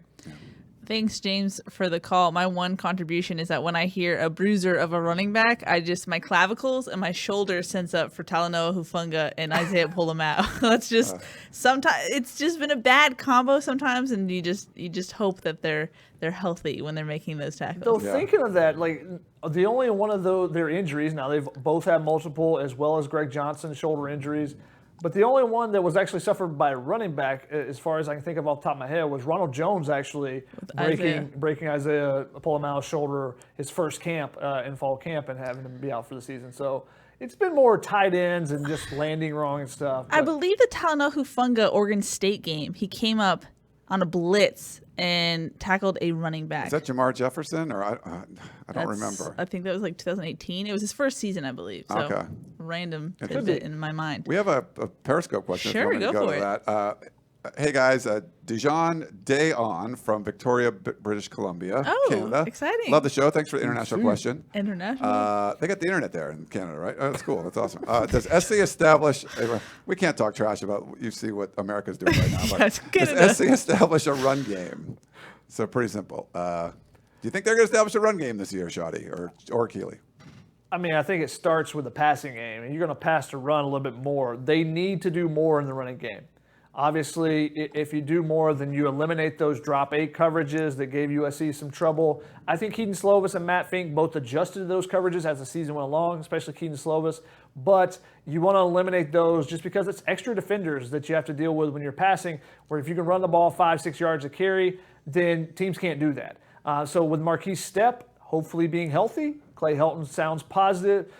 Thanks, James, for the call. My one contribution is that when I hear a bruiser of a running back, my clavicles and my shoulder sense up for Talanoa Hufanga and Isaiah Pola-Mao. That's just sometimes it's just been a bad combo sometimes, and you just hope that they're healthy when they're making those tackles. Though thinking of that, like the only one of their injuries, now they've both had multiple, as well as Greg Johnson shoulder injuries. But the only one that was actually suffered by a running back, as far as I can think of off the top of my head, was Ronald Jones actually breaking Isaiah Pola-Mao's shoulder his first camp in fall camp and having him be out for the season. So it's been more tight ends and just landing wrong and stuff. I believe the Talanoa Hufanga Oregon State game, he came up on a blitz and tackled a running back. Is that Jamar Jefferson, or I don't remember. I think that was like 2018. It was his first season, I believe. So Okay. Random tidbit in my mind. We have a Periscope question. Sure, if you want go to for to that. Hey guys, Dijon Dayon from Victoria, British Columbia, Oh, Canada. exciting. Love the show. Thanks for the international question. International. They got the internet there in Canada, right? Oh, that's cool. That's awesome. Does SC establish? We can't talk trash about UC what America's doing right now. But Yes, does Canada. SC establish a run game? So pretty simple. Do you think they're going to establish a run game this year, Shoddy or Keely? I mean, I think it starts with the passing game, and you're going to pass to run a little bit more. They need to do more in the running game. Obviously, if you do more, then you eliminate those drop 8 coverages that gave USC some trouble. I think Keaton Slovis and Matt Fink both adjusted to those coverages as the season went along, especially Keaton Slovis. But you want to eliminate those just because it's extra defenders that you have to deal with when you're passing, where if you can run the ball 5-6 yards a carry, then teams can't do that. So with Marquise Stepp hopefully being healthy, Clay Helton sounds positive,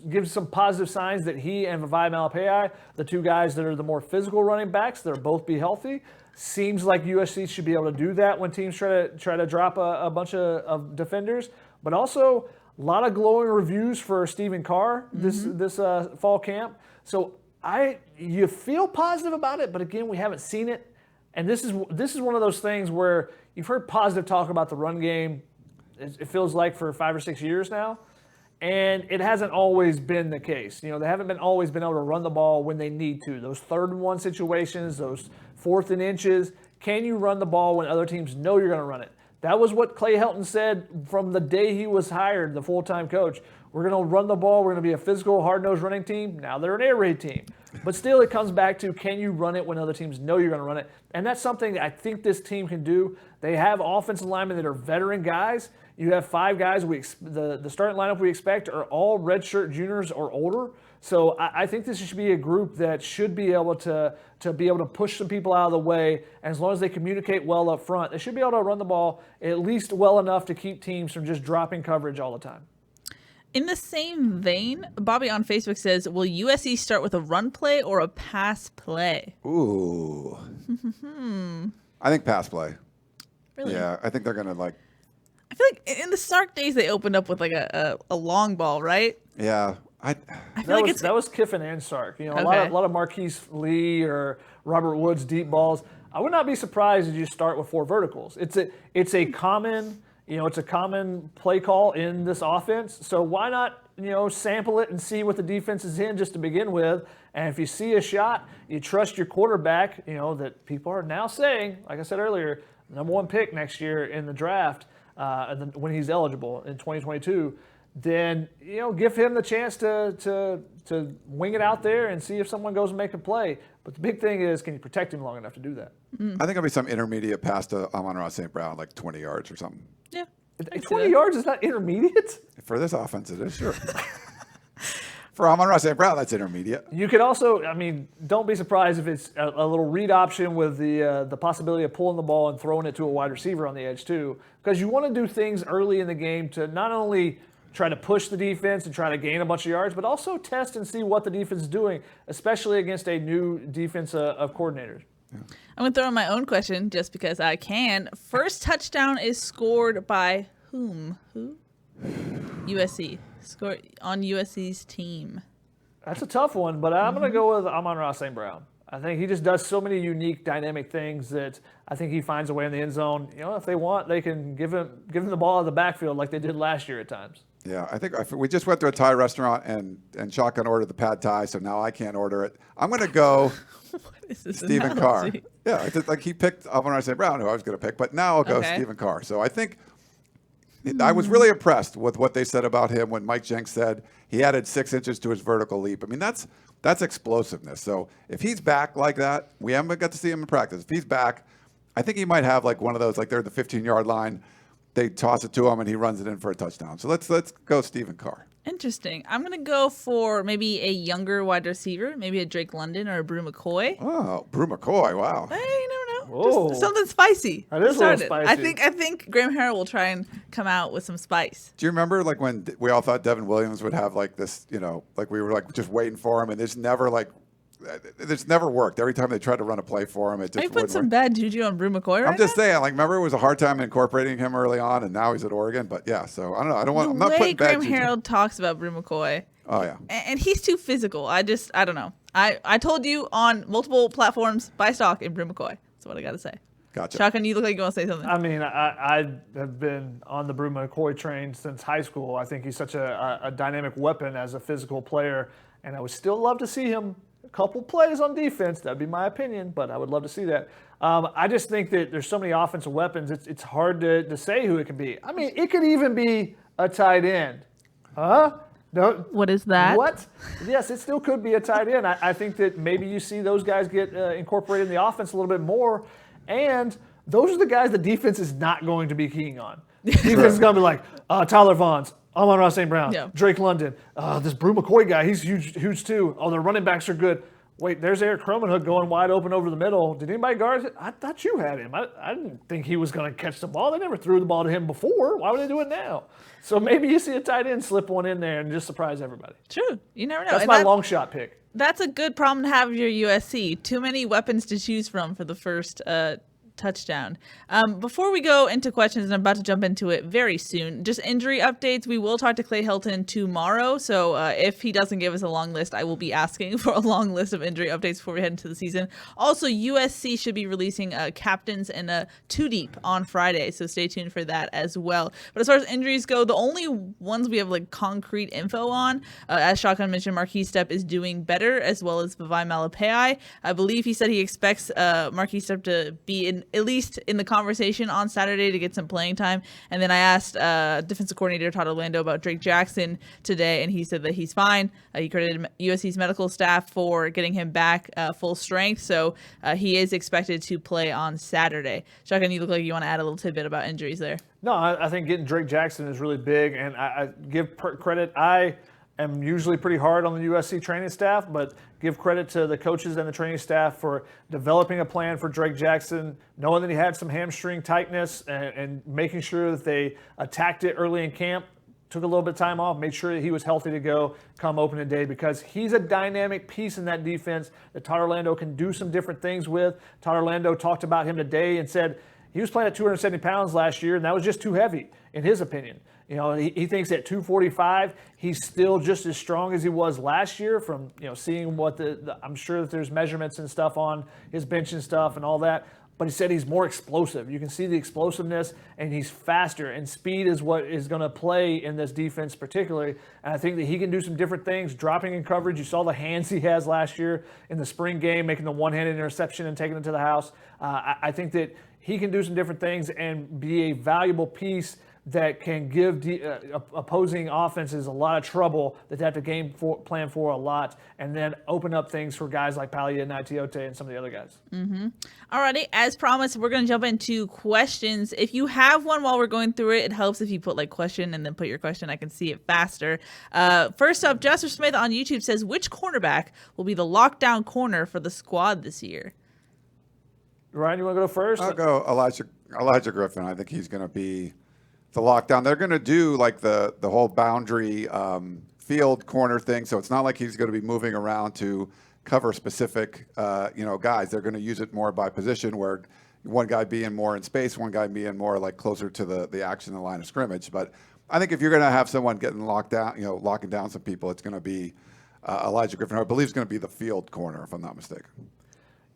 gives some positive signs that he and Vavae Malepeai, the two guys that are the more physical running backs, they'll both be healthy. Seems like USC should be able to do that when teams try to drop a bunch of defenders. But also a lot of glowing reviews for Stephen Carr this fall camp. So you feel positive about it, but again, we haven't seen it. And this is one of those things where you've heard positive talk about the run game. It feels like for 5 or 6 years now, and it hasn't always been the case. They haven't always been able to run the ball when they need to. Those 3rd and 1 situations, those 4th and inches. Can you run the ball when other teams know you're going to run it? That was what Clay Helton said from the day he was hired, the full-time coach. We're going to run the ball. We're going to be a physical, hard-nosed running team. Now they're an air raid team. But still, it comes back to, can you run it when other teams know you're going to run it? And that's something that I think this team can do. They have offensive linemen that are veteran guys. You have 5 guys. The starting lineup we expect are all redshirt juniors or older. So I think this should be a group that should be able to push some people out of the way. And as long as they communicate well up front, they should be able to run the ball at least well enough to keep teams from just dropping coverage all the time. In the same vein, Bobby on Facebook says, will USC start with a run play or a pass play? Ooh. I think pass play. Really? Yeah, I think they're going to I feel like in the Sark days, they opened up with like a long ball, right? Yeah. I feel like that was Kiffin and Sark. A Okay. lot of Marquise Lee or Robert Woods deep balls. I would not be surprised if you start with 4 verticals. It's a common play call in this offense. So why not sample it and see what the defense is in just to begin with. And if you see a shot, you trust your quarterback. That people are now saying, like I said earlier, number 1 pick next year in the draft when he's eligible in 2022. Then give him the chance to wing it out there and see if someone goes and make a play. But the big thing is, can you protect him long enough to do that? I think it'll be some intermediate pass to Amon-Ra St. Brown, like 20 yards or something. Yeah. 20 yards is not intermediate? For this offense, it is, sure. For Amon-Ra St. Brown, that's intermediate. You could also, don't be surprised if it's a little read option with the possibility of pulling the ball and throwing it to a wide receiver on the edge too. Because you want to do things early in the game to not only try to push the defense and try to gain a bunch of yards, but also test and see what the defense is doing, especially against a new defense of coordinators. Yeah. I'm going to throw in my own question just because I can. First touchdown is scored by whom? Who? USC. Scored on USC's team. That's a tough one, but I'm going to go with Amon-Ra St. Brown. I think he just does so many unique, dynamic things that I think he finds a way in the end zone. If they want, they can give him the ball in the backfield like they did last year at times. Yeah, I think we just went to a Thai restaurant and Shotgun ordered the pad Thai, so now I can't order it. I'm going to go What is this Stephen Carr. analogy? Yeah, it's just like he picked Alvin St. Brown, who I was going to pick, but now I'll go Okay. Stephen Carr. So I think I was really impressed with what they said about him when Mike Jenks said he added 6 inches to his vertical leap. I mean, that's explosiveness. So if he's back like that, we haven't got to see him in practice. If he's back, I think he might have like one of those, like they're at the 15-yard line, they toss it to him and he runs it in for a touchdown. So let's go Stephen Carr. Interesting. I'm going to go for maybe a younger wide receiver, maybe a Drake London or a Brew McCoy. Oh, Brew McCoy, wow. Hey, you never know. Whoa. Just something spicy. That is a little Started. spicy. I think Graham Harrell will try and come out with some spice. Do you remember like when we all thought Devin Williams would have like this, like we were like just waiting for him and it's never worked. Every time they tried to run a play for him, it just I wouldn't put some work. bad juju on Brew McCoy right I'm just saying, like, remember it was a hard time incorporating him early on, and now he's at Oregon. But yeah, so I don't know. I'm not the way putting bad Graham juju. Harrell talks about Brew McCoy, Oh yeah, and he's too physical. I don't know. I told you on multiple platforms, buy stock in Brew McCoy. That's what I got to say. gotcha. Shotgun, you look like you want to say something. I mean, I have been on the Brew McCoy train since high school. I think he's such a dynamic weapon as a physical player, and I would still love to see him a couple plays on defense. That'd be my opinion, but I would love to see that. I just think that there's so many offensive weapons, it's hard to say who it can be. I mean, it could even be a tight end. Huh? No. What is that? What? Yes, it still could be a tight end. I think that maybe you see those guys get incorporated in the offense a little bit more, and those are the guys the defense is not going to be keying on. Defense is going to be like, Tyler Vaughns, Amon-Ra St. Brown, Yeah. Drake London, this Brew McCoy guy, he's huge too. Oh, their running backs are good. Wait, there's Eric Cromenhook going wide open over the middle. Did anybody guard it? I thought you had him. I didn't think he was going to catch the ball. They never threw the ball to him before. Why would they do it now? So maybe you see a tight end slip one in there and just surprise everybody. True. You never know. That's And my long shot pick. That's a good problem to have if you're USC. Too many weapons to choose from for the first touchdown. Before we go into questions, and I'm about to jump into it very soon, just injury updates. We will talk to Clay Helton tomorrow. So if he doesn't give us a long list, I will be asking for a long list of injury updates before we head into the season. Also, USC should be releasing captains and a two deep on Friday. So stay tuned for that as well. But as far as injuries go, the only ones we have like concrete info on, as Shotgun mentioned, Marquise Stepp is doing better, as well as Vavai Malapai. I believe he said he expects Marquise Stepp to be at least in the conversation on Saturday to get some playing time. And then I asked defensive coordinator Todd Orlando about Drake Jackson today, and he said that he's fine. He credited USC's medical staff for getting him back full strength, so he is expected to play on Saturday. Shotgun, you look like you want to add a little tidbit about injuries there. No, I think getting Drake Jackson is really big, and I give credit. I am usually pretty hard on the USC training staff, but give credit to the coaches and the training staff for developing a plan for Drake Jackson, knowing that he had some hamstring tightness and making sure that they attacked it early in camp, took a little bit of time off, made sure that he was healthy to go come opening day, because he's a dynamic piece in that defense that Todd Orlando can do some different things with. Todd Orlando talked about him today and said he was playing at 270 pounds last year, and that was just too heavy, in his opinion. You know, he thinks at 245, he's still just as strong as he was last year from, seeing what I'm sure that there's measurements and stuff on his bench and stuff and all that. But he said he's more explosive. You can see the explosiveness, and he's faster, and speed is what is going to play in this defense particularly. And I think that he can do some different things, dropping in coverage. You saw the hands he has last year in the spring game, making the one-handed interception and taking it to the house. I think that he can do some different things and be a valuable piece that can give opposing offenses a lot of trouble, that they have to plan for a lot, and then open up things for guys like Palia and Itiote and some of the other guys. Mm-hmm. Alrighty, as promised, we're going to jump into questions. If you have one while we're going through it, it helps if you put like question and then put your question. I can see it faster. First up, Jasper Smith on YouTube says, which cornerback will be the lockdown corner for the squad this year? Ryan, you want to go first? I'll go Elijah Griffin. I think he's going to be the lockdown. They're going to do like the whole boundary field corner thing, so it's not like he's going to be moving around to cover specific guys. They're going to use it more by position, where one guy being more in space, one guy being more like closer to the action in the line of scrimmage. But I think if you're going to have someone getting locked down, locking down some people, it's going to be Elijah Griffin. I believe it's going to be the field corner, if I'm not mistaken.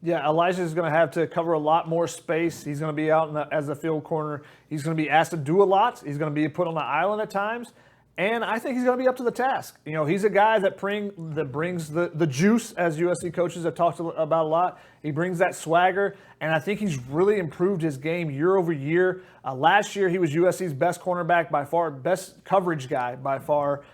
Yeah, Elijah is going to have to cover a lot more space. He's going to be out as the field corner. He's going to be asked to do a lot. He's going to be put on the island at times. And I think he's going to be up to the task. He's a guy that brings the juice, as USC coaches have talked about a lot. He brings that swagger, and I think he's really improved his game year over year. Last year, he was USC's best cornerback by far, best coverage guy by far.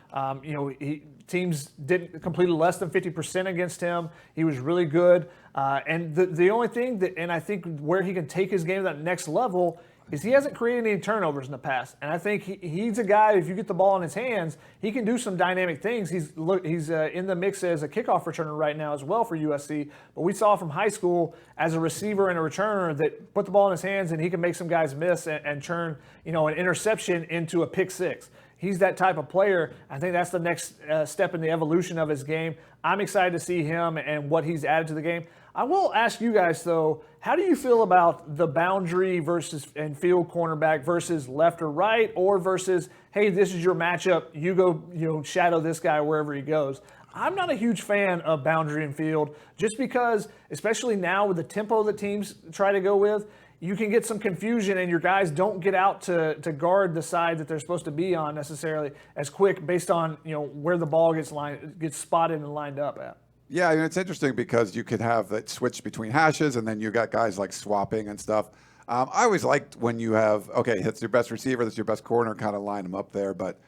Teams didn't completed less than 50% against him. He was really good. And the only thing and I think where he can take his game to that next level is he hasn't created any turnovers in the past. And I think he's a guy, if you get the ball in his hands, he can do some dynamic things. He's in the mix as a kickoff returner right now as well for USC. But we saw from high school as a receiver and a returner that put the ball in his hands and he can make some guys miss and turn an interception into a pick six. He's that type of player. I think that's the next step in the evolution of his game. I'm excited to see him and what he's added to the game. I will ask you guys, though, how do you feel about the boundary and field cornerback versus left or right, or versus, hey, this is your matchup, you go, shadow this guy wherever he goes? I'm not a huge fan of boundary and field just because, especially now with the tempo that teams try to go with, you can get some confusion and your guys don't get out to guard the side that they're supposed to be on necessarily as quick based on where the ball gets spotted and lined up at. Yeah, it's interesting because you could have that switch between hashes, and then you got guys like swapping and stuff. I always liked when you have, okay, that's your best receiver, that's your best corner, kind of line them up there. But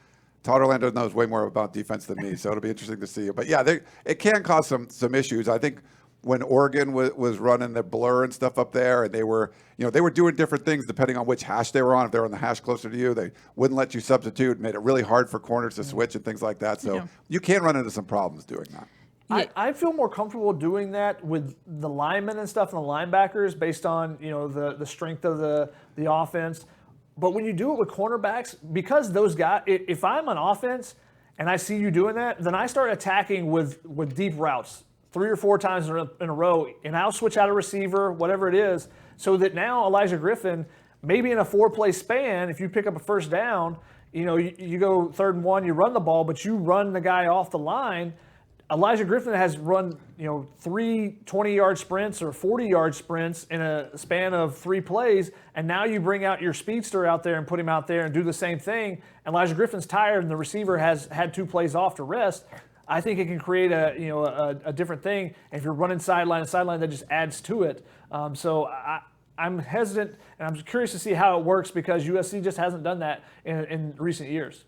Todd Orlando knows way more about defense than me, so it'll be interesting to see. But yeah, it can cause some issues. I think when Oregon was running the blur and stuff up there, and they were doing different things depending on which hash they were on. If they were on the hash closer to you, they wouldn't let you substitute, made it really hard for corners to switch and things like that. So you can run into some problems doing that. I feel more comfortable doing that with the linemen and stuff and the linebackers based on the strength of the offense. But when you do it with cornerbacks, because those guys, if I'm on offense and I see you doing that, then I start attacking with deep routes 3 or 4 times in a row, and I'll switch out a receiver, whatever it is, so that now Elijah Griffin, maybe in a 4-play span, if you pick up a first down, you go 3rd and 1, you run the ball, but you run the guy off the line. Elijah Griffin has run, 3 20-yard sprints or 40-yard sprints in a span of 3 plays, and now you bring out your speedster out there and put him out there and do the same thing. Elijah Griffin's tired, and the receiver has had 2 plays off to rest. I think it can create a different thing. And if you're running sideline to sideline, that just adds to it. So I'm hesitant, and I'm curious to see how it works because USC just hasn't done that in recent years.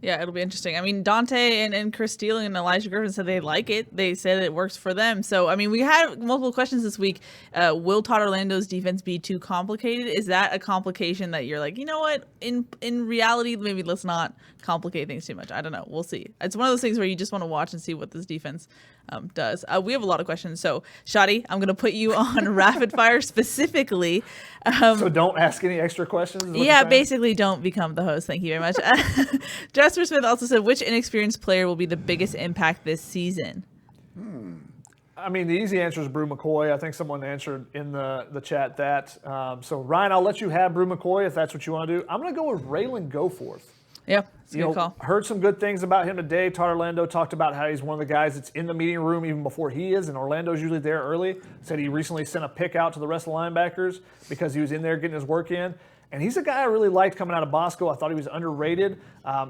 Yeah, it'll be interesting. I mean, Dante and Chris Steele and Elijah Griffin said they like it. They said it works for them. So, I mean, we had multiple questions this week. Will Todd Orlando's defense be too complicated? Is that a complication that you're like, you know what? In reality, maybe let's not complicate things too much. I don't know. We'll see. It's one of those things where you just want to watch and see what this defense does. We have a lot of questions. So, Shadi, I'm going to put you on rapid fire specifically. So don't ask any extra questions? Yeah, basically don't become the host. Thank you very much. Jasper Smith also said, which inexperienced player will be the biggest impact this season? I mean, the easy answer is Brew McCoy. I think someone answered in the chat that. So, Ryan, I'll let you have Brew McCoy if that's what you want to do. I'm going to go with Raylan Goforth. Yeah, it's a good call. Heard some good things about him today. Todd Orlando talked about how he's one of the guys that's in the meeting room even before he is, and Orlando's usually there early. Said he recently sent a pick out to the rest of the linebackers because he was in there getting his work in. And he's a guy I really liked coming out of Bosco. I thought he was underrated.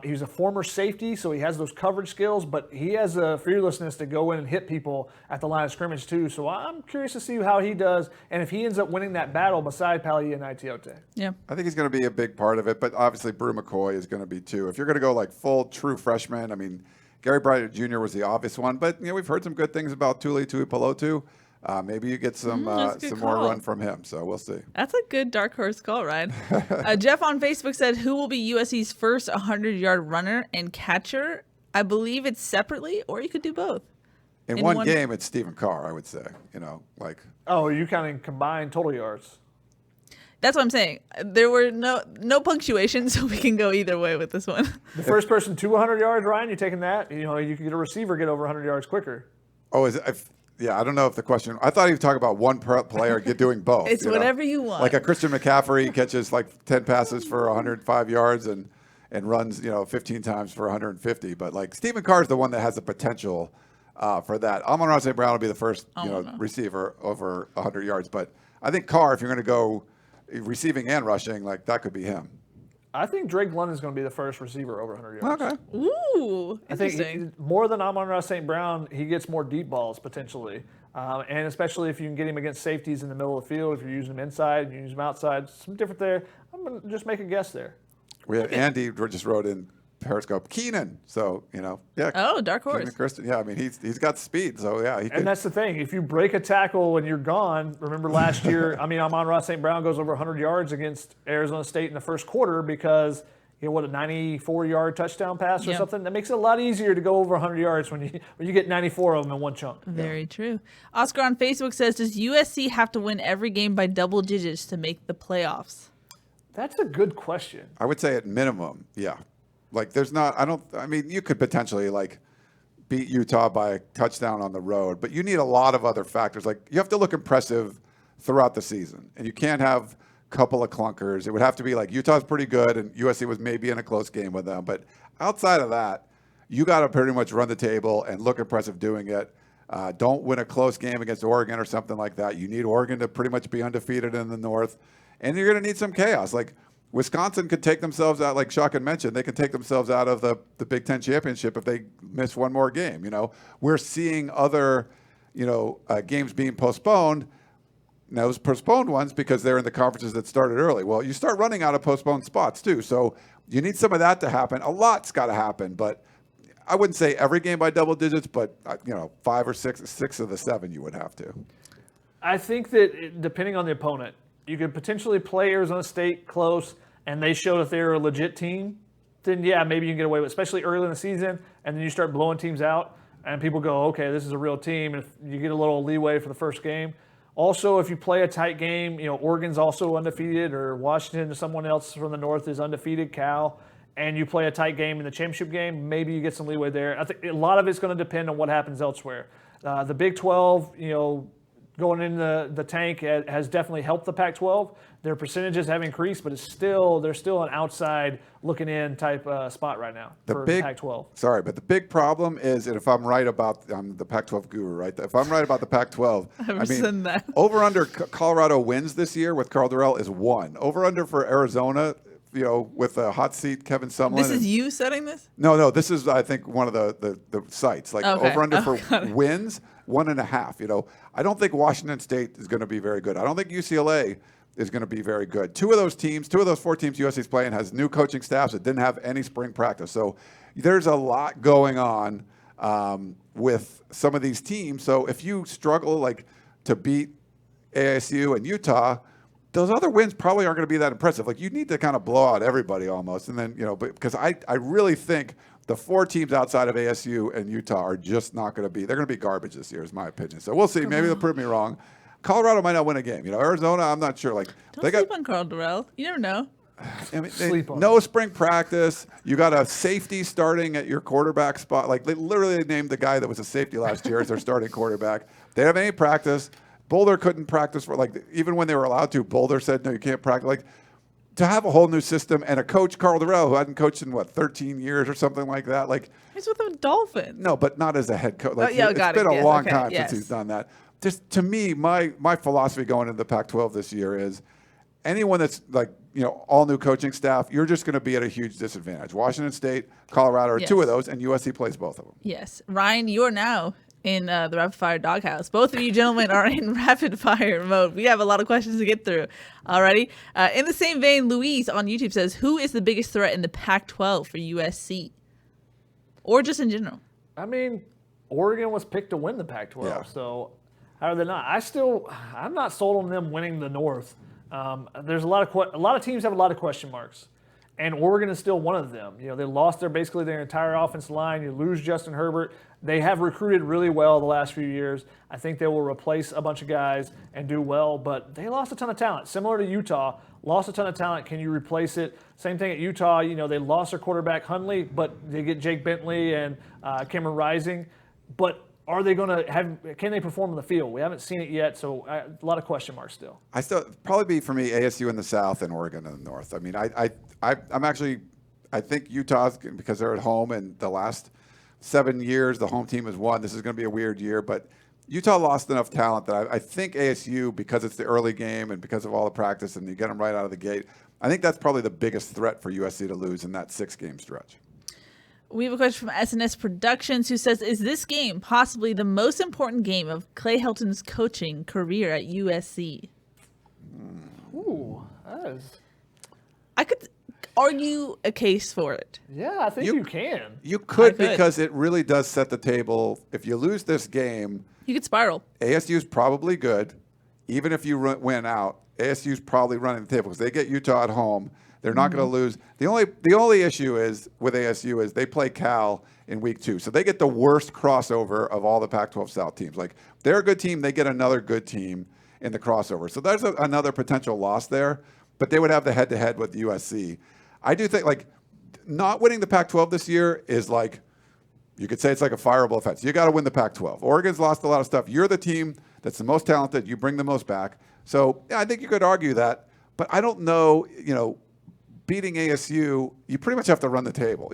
He was a former safety, so he has those coverage skills, but he has a fearlessness to go in and hit people at the line of scrimmage too. So I'm curious to see how he does and if he ends up winning that battle beside Pali and Itiote. Yeah. I think he's going to be a big part of it, but obviously Brew McCoy is going to be too. If you're going to go like full true freshman, I mean, Gary Bryant Jr. was the obvious one, but we've heard some good things about Tuli Tuipulotu. Maybe you get some more run from him, so we'll see. That's a good dark horse call, Ryan. Jeff on Facebook said, who will be USC's first 100-yard runner and catcher? I believe it's separately, or you could do both. In one game, it's Stephen Carr, I would say. Oh, you counting combined total yards? That's what I'm saying. There were no punctuation, so we can go either way with this one. The first person to 100 yards, Ryan, you taking that? You could get a receiver get over 100 yards quicker. Oh, is it? Yeah, I don't know if the question. I thought he was talking about one player doing both. It's whatever you want. Like a Christian McCaffrey catches like 10 passes for 105 yards and runs 15 times for 150. But like Stephen Carr is the one that has the potential for that. Amon-Ra St. Brown will be the first receiver over 100 yards. But I think Carr, if you're going to go receiving and rushing, like that could be him. I think Drake London's going to be the first receiver over 100 yards. Okay. Ooh, I think interesting. more than Amon-Ra St. Brown, he gets more deep balls potentially. And especially if you can get him against safeties in the middle of the field, if you're using him inside, you use him outside, some different there. I'm going to just make a guess there. We have Andy just wrote in Periscope Keenan. So, yeah. Oh, dark horse. Keenan Christian. Yeah, I mean, he's got speed. So, yeah. And that's the thing. If you break a tackle and you're gone, remember last year, Amon-Ra St. Brown goes over 100 yards against Arizona State in the first quarter because a 94-yard touchdown pass or something. That makes it a lot easier to go over 100 yards when you get 94 of them in one chunk. Very true. Oscar on Facebook says, does USC have to win every game by double digits to make the playoffs? That's a good question. I would say at minimum, yeah. Like you could potentially beat Utah by a touchdown on the road, but you need a lot of other factors. Like you have to look impressive throughout the season, and you can't have couple of clunkers. It would have to be like Utah's pretty good and USC was maybe in a close game with them. But outside of that, you got to pretty much run the table and look impressive doing it. Don't win a close game against Oregon or something like that. You need Oregon to pretty much be undefeated in the North. And you're going to need some chaos. Like Wisconsin could take themselves out, like Shotgun mentioned, they could take themselves out of the Big Ten championship if they miss one more game. We're seeing other, games being postponed. Now, those postponed ones because they're in the conferences that started early. Well, you start running out of postponed spots, too. So you need some of that to happen. A lot's got to happen. But I wouldn't say every game by double digits, but, 5 or 6 of the 7 you would have to. I think that depending on the opponent, you could potentially play Arizona State close and they show that they're a legit team. Then, yeah, maybe you can get away with it, especially early in the season. And then you start blowing teams out and people go, okay, this is a real team. And if you get a little leeway for the first game. Also, if you play a tight game, Oregon's also undefeated, or Washington or someone else from the North is undefeated, Cal, and you play a tight game in the championship game, maybe you get some leeway there. I think a lot of it's going to depend on what happens elsewhere. The Big 12, going in the tank has definitely helped the Pac-12. Their percentages have increased, but they're still an outside looking in type spot right now for the Pac-12. Sorry, but the big problem is, and if I'm right about, I'm the Pac-12 guru, right? If I'm right about the Pac-12, over under Colorado wins this year with Carl Durrell is 1. Over under for Arizona, with a hot seat Kevin Sumlin. This is you setting this? No, this is I think one of the sites. Over under for wins 1.5. I don't think Washington State is going to be very good. I don't think UCLA is going to be very good. Two of those 4 teams USC is playing has new coaching staffs that didn't have any spring practice. So there's a lot going on with some of these teams. So if you struggle to beat ASU and Utah, those other wins probably aren't going to be that impressive. You need to kind of blow out everybody almost. And then, because I really think the 4 teams outside of ASU and Utah are just not going to be, they're going to be garbage this year is my opinion. So we'll see. Maybe they'll prove me wrong. Colorado might not win a game. Arizona, I'm not sure. Don't sleep on Carl Durrell. You never know. No spring practice. You got a safety starting at your quarterback spot. They literally named the guy that was a safety last year as their starting quarterback. They don't have any practice. Boulder couldn't practice for even when they were allowed to. Boulder said no, you can't practice. To have a whole new system and a coach, Carl Durrell, who hadn't coached in 13 years or something like that. He's with the Dolphins. No, but not as a head coach. It's been a long time since he's done that. Just to me, my philosophy going into the Pac-12 this year is anyone that's all new coaching staff, you're just going to be at a huge disadvantage. Washington State, Colorado are 2 of those, and USC plays both of them. Yes. Ryan, you are now in the rapid fire doghouse. Both of you gentlemen are in rapid fire mode. We have a lot of questions to get through. Alrighty. In the same vein, Luis on YouTube says, who is the biggest threat in the Pac-12 for USC? Or just in general? Oregon was picked to win the Pac-12, so how are they not? I'm not sold on them winning the North. There's a lot of teams have a lot of question marks, and Oregon is still one of them. They lost basically their entire offensive line. You lose Justin Herbert. They have recruited really well the last few years. I think they will replace a bunch of guys and do well, but they lost a ton of talent. Similar to Utah, lost a ton of talent. Can you replace it? Same thing at Utah. They lost their quarterback Hundley, but they get Jake Bentley and Cameron Rising. But are they going to can they perform in the field? We haven't seen it yet, so a lot of question marks still. Probably be for me ASU in the South and Oregon in the North. I think Utah's, because they're at home and the last 7 years the home team has won. This is going to be a weird year, but Utah lost enough talent that I think ASU, because it's the early game and because of all the practice and you get them right out of the gate, I think that's probably the biggest threat for USC to lose in that 6-game stretch. We have a question from SNS Productions who says, is this game possibly the most important game of Clay Helton's coaching career at USC? Ooh, that is... I could argue a case for it. Yeah, I think you can. You could, I could. because it really does set the table. If you lose this game, You could spiral. ASU's probably good. Even if you win out, ASU's probably running the table because they get Utah at home. They're not going to lose. The only issue is with ASU is they play Cal in week 2. So they get the worst crossover of all the Pac-12 South teams. Like, they're a good team. They get another good team in the crossover. So there's another potential loss there. But they would have the head-to-head with USC. I do think, like, not winning the Pac-12 this year is like, you could say it's like a fireable offense. You got to win the Pac-12. Oregon's lost a lot of stuff. You're the team that's the most talented. You bring the most back. So yeah, I think you could argue that. But I don't know, beating ASU, you pretty much have to run the table,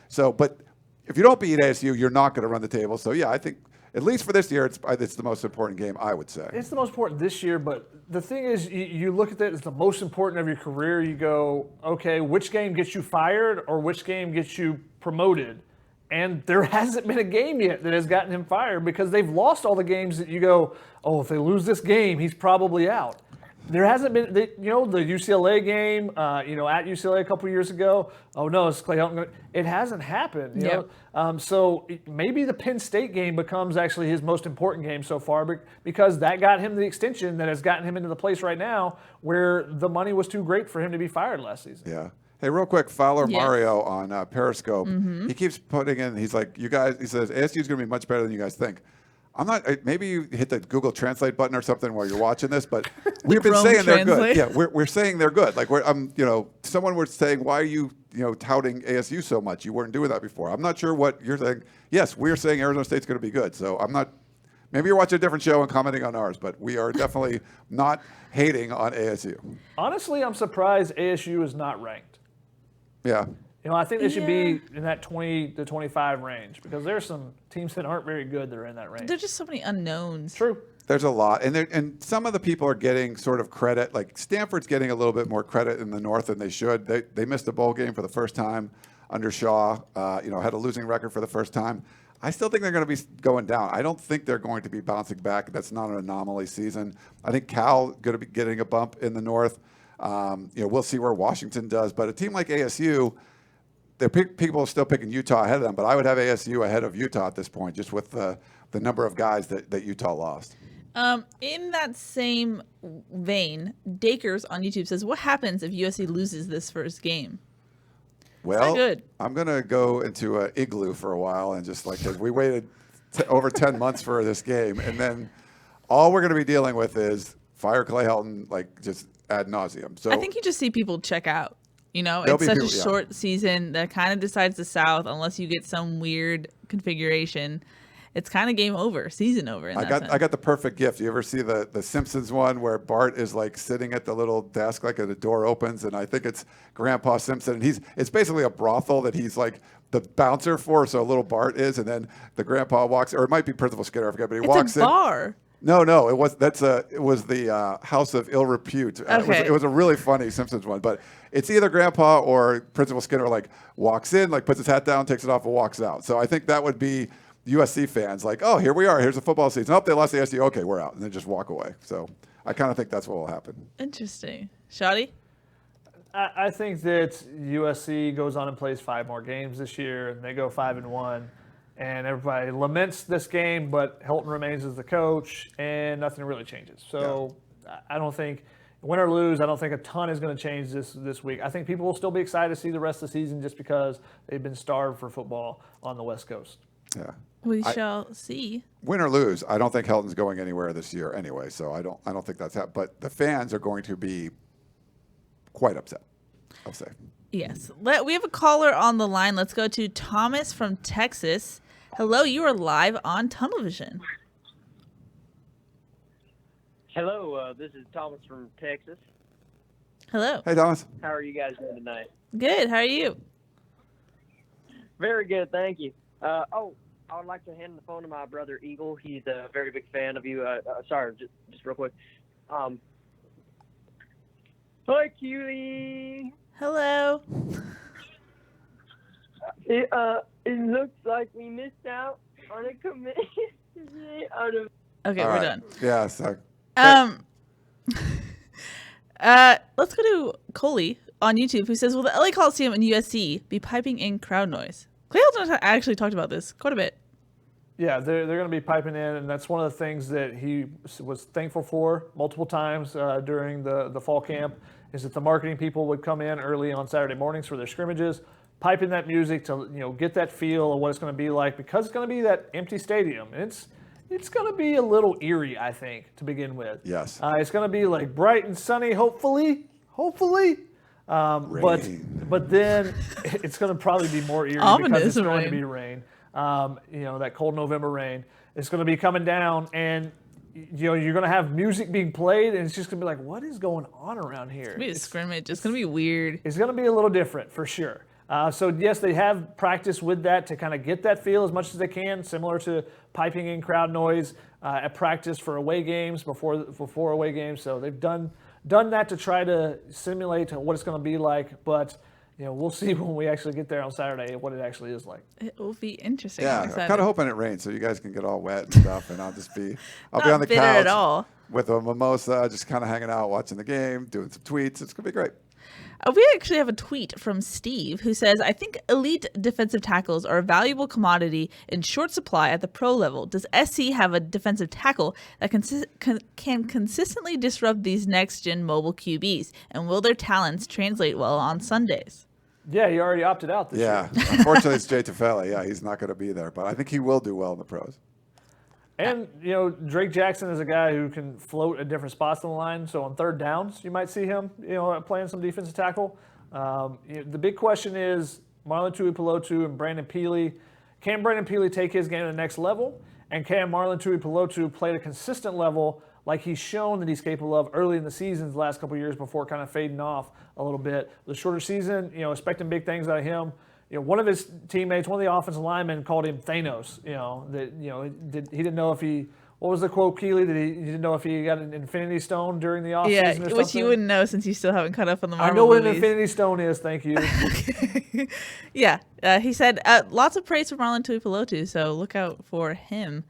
So, but if you don't beat ASU, you're not going to run the table. So yeah, I think at least for this year, it's the most important game, I would say. It's the most important this year, but the thing is, you look at that as the most important of your career. You go, okay, which game gets you fired or which game gets you promoted? And there hasn't been a game yet that has gotten him fired because they've lost all the games that you go, oh, if they lose this game, he's probably out. There hasn't been, the UCLA game, at UCLA a couple years ago. Oh no, it's Clay Helton. It hasn't happened. You know? So maybe the Penn State game becomes actually his most important game so far because that got him the extension that has gotten him into the place right now where the money was too great for him to be fired last season. Yeah. Hey, real quick, Fowler Mario on Periscope. He keeps putting in. He's like, you guys. He says ASU is going to be much better than you guys think. I'm not. Maybe you hit the Google Translate button or something while you're watching this, but we've been saying they're good. Yeah, we're saying they're good. Like someone was saying, why are you touting ASU so much? You weren't doing that before. I'm not sure what you're saying. Yes, we're saying Arizona State's going to be good. So I'm not. Maybe you're watching a different show and commenting on ours, but we are definitely not hating on ASU. Honestly, I'm surprised ASU is not ranked. Yeah. I think they should be in that 20 to 25 range because there's some teams that aren't very good that are in that range. There's just so many unknowns. True. There's a lot. And some of the people are getting sort of credit. Like Stanford's getting a little bit more credit in the North than they should. They missed a bowl game for the first time under Shaw, had a losing record for the first time. I still think they're going to be going down. I don't think they're going to be bouncing back. That's not an anomaly season. I think Cal going to be getting a bump in the North. We'll see where Washington does. But a team like ASU, people are still picking Utah ahead of them. But I would have ASU ahead of Utah at this point, just with the number of guys that Utah lost. In that same vein, Dakers on YouTube says, what happens if USC loses this first game? Well, good. I'm going to go into an igloo for a while and just we waited over 10 months for this game. And then all we're going to be dealing with is fire Clay Helton, just ad nauseum. So I think you just see people check out. It's such a short season that kind of decides the South unless you get some weird configuration. It's kind of game over, season over. I got the perfect gift. You ever see the Simpsons one where Bart is sitting at the little desk, and the door opens, and I think it's Grandpa Simpson, and it's basically a brothel that he's the bouncer for. So little Bart is, and then the grandpa walks, or it might be Principal Skinner, I forget, but he walks in. It's a bar. No, it was the House of Ill Repute. Okay. It was a really funny Simpsons one, but it's either Grandpa or Principal Skinner walks in, puts his hat down, takes it off, and walks out. So I think that would be USC fans oh, here we are. Here's the football season. Oh, they lost the ASU. Okay, we're out, and then just walk away. So I kind of think that's what will happen. Interesting, Shotty. I think that USC goes on and plays 5 more games this year, and they go 5-1. And everybody laments this game, but Helton remains as the coach, and nothing really changes. So I don't think, win or lose, I don't think a ton is going to change this week. I think people will still be excited to see the rest of the season just because they've been starved for football on the West Coast. Yeah. We shall see. Win or lose, I don't think Helton's going anywhere this year anyway. So I don't think that's happening. But the fans are going to be quite upset, I'll say. Yes. We have a caller on the line. Let's go to Thomas from Texas. Hello, you are live on Tunnel Vision. Hello, this is Thomas from Texas. Hello. Hey, Thomas. How are you guys doing tonight? Good. How are you? Very good, thank you. I would like to hand the phone to my brother Eagle. He's a very big fan of you. Sorry, just real quick. Hi, Keely. Hello. It looks like we missed out on a commitment out of. Okay, All we're right. done. Yeah, so Let's go to Coley on YouTube, who says, "Will the LA Coliseum and USC be piping in crowd noise?" Clay Helton actually talked about this quite a bit. Yeah, they're going to be piping in, and that's one of the things that he was thankful for multiple times during the fall camp, is that the marketing people would come in early on Saturday mornings for their scrimmages, pipe in that music to get that feel of what it's going to be like, because it's going to be that empty stadium. And it's going to be a little eerie, I think, to begin with. Yes. It's going to be like bright and sunny, hopefully. But then it's going to probably be more eerie because it's going to be rain. That cold November rain. It's going to be coming down, and you're going to have music being played, and it's just going to be like, what is going on around here? It's going to be a scrimmage. It's going to be weird. It's going to be a little different for sure. So yes, they have practiced with that to kind of get that feel as much as they can, similar to piping in crowd noise at practice for away games before away games. So they've done that to try to simulate what it's going to be like, but. We'll see when we actually get there on Saturday what it actually is like. It will be interesting. yeah, I'm kind of hoping it rains so you guys can get all wet and stuff, and I'll be on the bitter couch at all. with a mimosa, just kind of hanging out, watching the game, doing some tweets. It's gonna be great. We actually have a tweet from Steve who says, "I think elite defensive tackles are a valuable commodity in short supply at the pro level. Does SC have a defensive tackle that can consistently disrupt these next-gen mobile QBs? And will their talents translate well on Sundays?" Yeah, he already opted out this year. Yeah, unfortunately, it's Jay Tufele. Yeah, he's not going to be there, but I think he will do well in the pros. And, Drake Jackson is a guy who can float at different spots on the line. So on third downs, you might see him, playing some defensive tackle. The big question is Marlon Tuipulotu and Brandon Keely. Can Brandon Keely take his game to the next level? And can Marlon Tuipulotu play at a consistent level like he's shown that he's capable of early in the seasons the last couple of years before kind of fading off a little bit? The shorter season, expecting big things out of him. One of his teammates, one of the offensive linemen, called him Thanos. He didn't know if he. What was the quote, Keely? That he didn't know if he got an Infinity Stone during the offseason or something? Which you wouldn't know since you still haven't caught up on the Marvel I know what movies. an Infinity Stone is. Thank you. Yeah, he said lots of praise for Marlon Tuipulotu, so look out for him.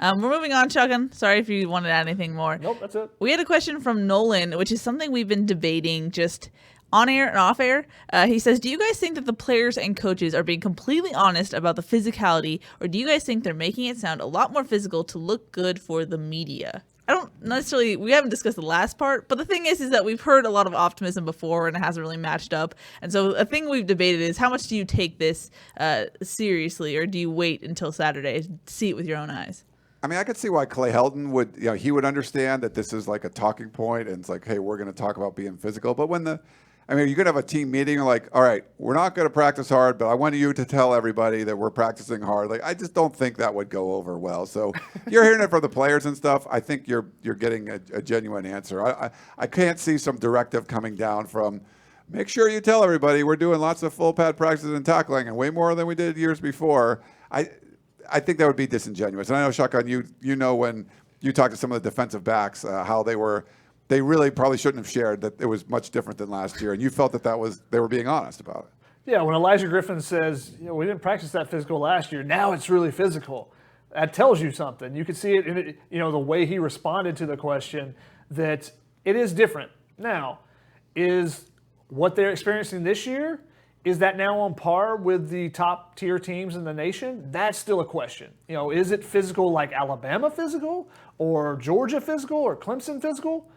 We're moving on, Chuggin. Sorry if you wanted to add anything more. Nope, that's it. We had a question from Nolan, which is something we've been debating just on air and off air. He says, "Do you guys think that the players and coaches are being completely honest about the physicality, or do you guys think they're making it sound a lot more physical to look good for the media?" I don't necessarily, we haven't discussed the last part, but the thing is that we've heard a lot of optimism before and it hasn't really matched up. And so a thing we've debated is, how much do you take this seriously, or do you wait until Saturday to see it with your own eyes? I mean, I could see why Clay Helton would, he would understand that this is like a talking point and it's like, hey, we're going to talk about being physical. But you could have a team meeting and like, all right, we're not going to practice hard, but I want you to tell everybody that we're practicing hard. Like, I just don't think that would go over well. So you're hearing it from the players and stuff. I think you're getting a genuine answer. I can't see some directive coming down from, make sure you tell everybody we're doing lots of full pad practices and tackling and way more than we did years before. I think that would be disingenuous. And I know, Shotgun, you know when you talk to some of the defensive backs, how they really probably shouldn't have shared that it was much different than last year. And you felt that they were being honest about it. Yeah, when Elijah Griffin says, we didn't practice that physical last year, now it's really physical, that tells you something. You could see it in the way he responded to the question, that it is different. Now, is what they're experiencing this year, is that now on par with the top tier teams in the nation? That's still a question. Is it physical like Alabama physical or Georgia physical or Clemson physical?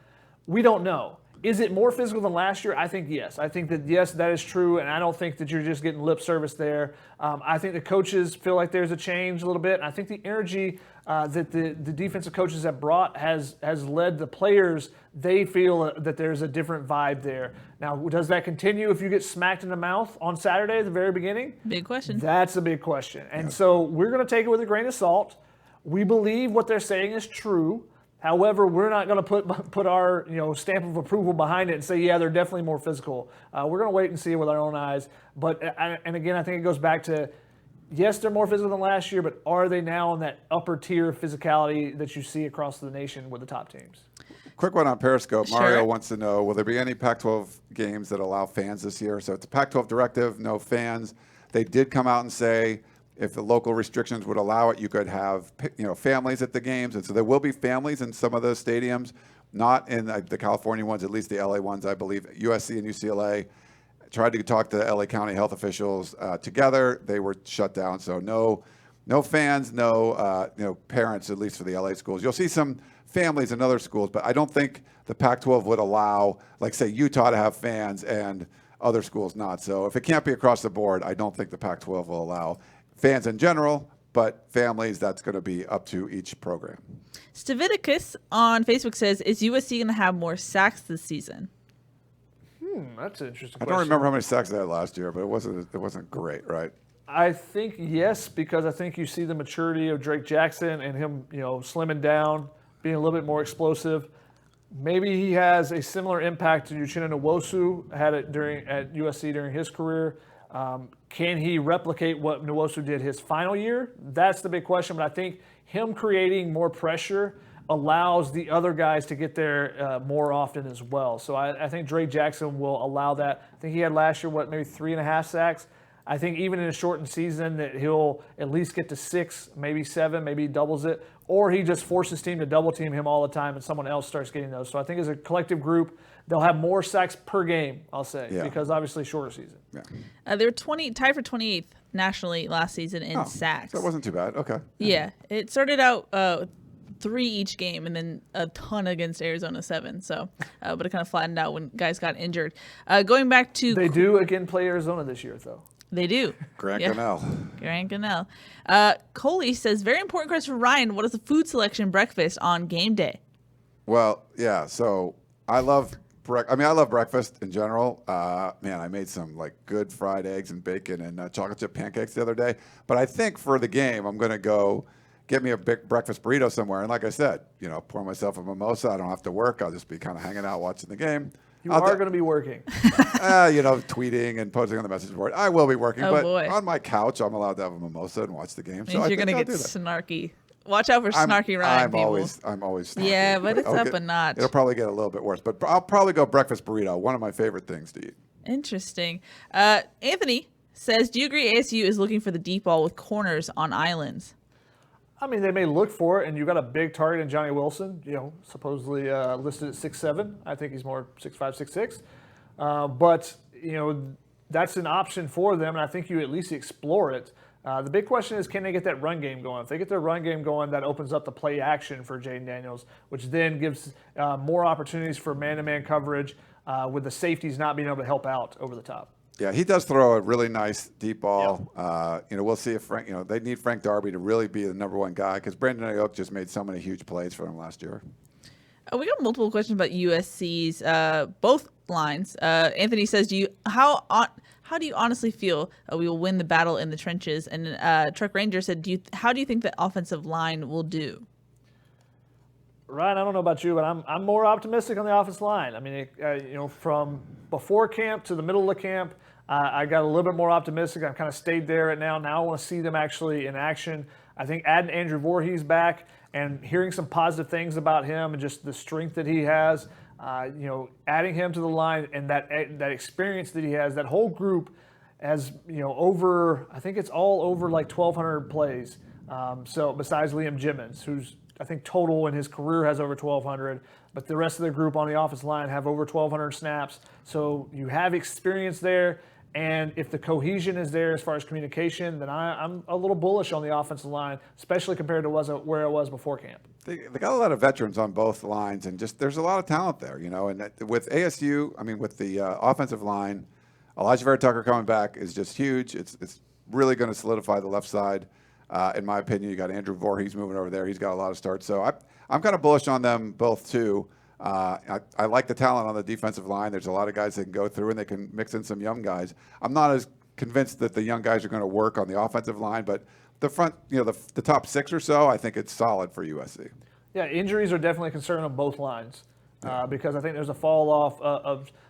We don't know. Is it more physical than last year? I think yes. I think that, yes, that is true, and I don't think that you're just getting lip service there. I think the coaches feel like there's a change a little bit, and I think the energy that the defensive coaches have brought has led the players. They feel that there's a different vibe there. Now, does that continue if you get smacked in the mouth on Saturday at the very beginning? Big question. That's a big question. And so we're going to take it with a grain of salt. We believe what they're saying is true. However, we're not going to put our stamp of approval behind it and say, yeah, they're definitely more physical. We're going to wait and see it with our own eyes. But and again, I think it goes back to, yes, they're more physical than last year, but are they now in that upper tier of physicality that you see across the nation with the top teams? Quick one on Periscope. Sure. Mario wants to know, will there be any Pac-12 games that allow fans this year? So it's a Pac-12 directive, no fans. They did come out and say if the local restrictions would allow it, you could have families at the games. And so there will be families in some of those stadiums, not in the California ones, at least the LA ones, I believe. USC and UCLA tried to talk to LA County health officials together. They were shut down. So no fans, no parents, at least for the LA schools. You'll see some families in other schools, but I don't think the Pac-12 would allow, like, say, Utah to have fans and other schools not. So if it can't be across the board, I don't think the Pac-12 will allow fans in general, but families, that's going to be up to each program. Staviticus on Facebook says, is USC going to have more sacks this season? That's an interesting I question. don't remember how many sacks they had last year, but it wasn't great, right? I think yes, because I think you see the maturity of Drake Jackson and him, slimming down, being a little bit more explosive. Maybe he has a similar impact to Uchenna Nwosu had it at USC during his career. Can he replicate what Nwosu did his final year? That's the big question. But I think him creating more pressure allows the other guys to get there more often as well. So I think Drake Jackson will allow that. I think he had last year, maybe 3.5 sacks. I think even in a shortened season that he'll at least get to 6, maybe 7, maybe he doubles it, or he just forces his team to double team him all the time and someone else starts getting those. So I think as a collective group, they'll have more sacks per game, I'll say, because obviously shorter season. Yeah. They were tied for 28th nationally last season in sacks. So it wasn't too bad. Okay. Yeah, it started out 3 each game and then a ton against Arizona 7. So, but it kind of flattened out when guys got injured. Going back to they do again play Arizona this year, though. They do. Grant Gunnell. Coley says, very important question for Ryan. What is the food selection breakfast on game day? Well, yeah. So I love breakfast in general. Man, I made some good fried eggs and bacon and chocolate chip pancakes the other day. But I think for the game, I'm going to go get me a big breakfast burrito somewhere. And like I said, pour myself a mimosa. I don't have to work. I'll just be kind of hanging out watching the game. You are going to be working. Tweeting and posting on the message board. I will be working, on my couch, I'm allowed to have a mimosa and watch the game. Means you're going to get snarky. Watch out for snarky Ryan I'm people. I'm always snarky. Yeah, but it's up a notch. It'll probably get a little bit worse, but I'll probably go breakfast burrito, one of my favorite things to eat. Interesting. Anthony says, do you agree ASU is looking for the deep ball with corners on islands? I mean, they may look for it, and you've got a big target in Johnny Wilson, supposedly listed at 6'7". I think he's more 6'5", 6'6". But, that's an option for them, and I think you at least explore it. The big question is, can they get that run game going? If they get their run game going, that opens up the play action for Jaden Daniels, which then gives more opportunities for man-to-man coverage with the safeties not being able to help out over the top. Yeah, he does throw a really nice deep ball. Yep. We'll see if they need Frank Darby to really be the number one guy because Brandon Ayuk just made so many huge plays for him last year. We got multiple questions about USC's both lines. Anthony says, how do you honestly feel we will win the battle in the trenches? And Truck Ranger said, how do you think the offensive line will do? Ryan, I don't know about you, but I'm more optimistic on the offensive line. I mean, from before camp to the middle of camp, I got a little bit more optimistic. I've kind of stayed there right now. Now I want to see them actually in action. I think adding Andrew Voorhees back and hearing some positive things about him and just the strength that he has, adding him to the line and that experience that he has, that whole group has, I think it's all over 1,200 plays. So besides Liam Jimmons, who's I think total in his career has over 1,200, but the rest of the group on the offensive line have over 1,200 snaps. So you have experience there, and if the cohesion is there as far as communication, then I'm a little bullish on the offensive line, especially compared to where it was before camp. They got a lot of veterans on both lines, and just there's a lot of talent there, And with ASU, with the offensive line, Elijah Vera Tucker coming back is just huge. It's really going to solidify the left side. In my opinion, you got Andrew Voorhees moving over there. He's got a lot of starts. So I'm kind of bullish on them both, too. I like the talent on the defensive line. There's a lot of guys they can go through, and they can mix in some young guys. I'm not as convinced that the young guys are going to work on the offensive line, but the front, the top 6 or so, I think it's solid for USC. Yeah, injuries are definitely a concern on both lines. because I think there's a fall off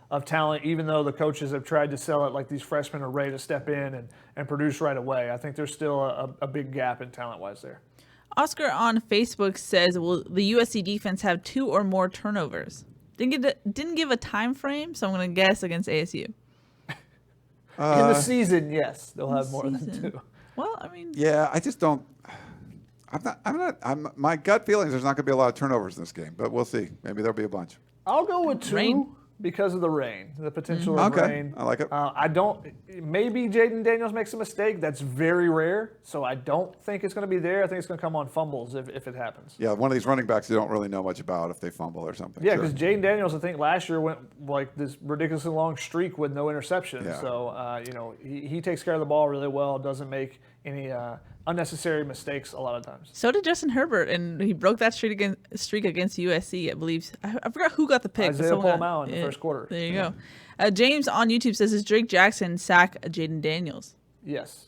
of talent, even though the coaches have tried to sell it like these freshmen are ready to step in and produce right away. I think there's still a big gap in talent-wise there. Oscar on Facebook says, will the USC defense have 2 or more turnovers? Didn't give a time frame, so I'm going to guess against ASU. In the season, yes, they'll have more than 2. Well, I mean, Yeah, I just don't. My gut feeling is there's not going to be a lot of turnovers in this game, but we'll see. Maybe there'll be a bunch. I'll go with 2 Rain. because of the rain, the potential of Okay, rain. I like it. Maybe Jaden Daniels makes a mistake. That's very rare, so I don't think it's going to be there. I think it's going to come on fumbles if it happens. Yeah, one of these running backs you don't really know much about if they fumble or something. Yeah, Sure. because Jaden Daniels, I think last year went like this ridiculously long streak with no interceptions. Yeah. So, he takes care of the ball really well, doesn't make any unnecessary mistakes a lot of times. so did Justin Herbert, and he broke that streak against USC, I believe. I forgot who got the pick. but Isaiah someone Paul in the yeah, first quarter. There you go. James on YouTube says, "Is Drake Jackson sack Jaden Daniels?" Yes.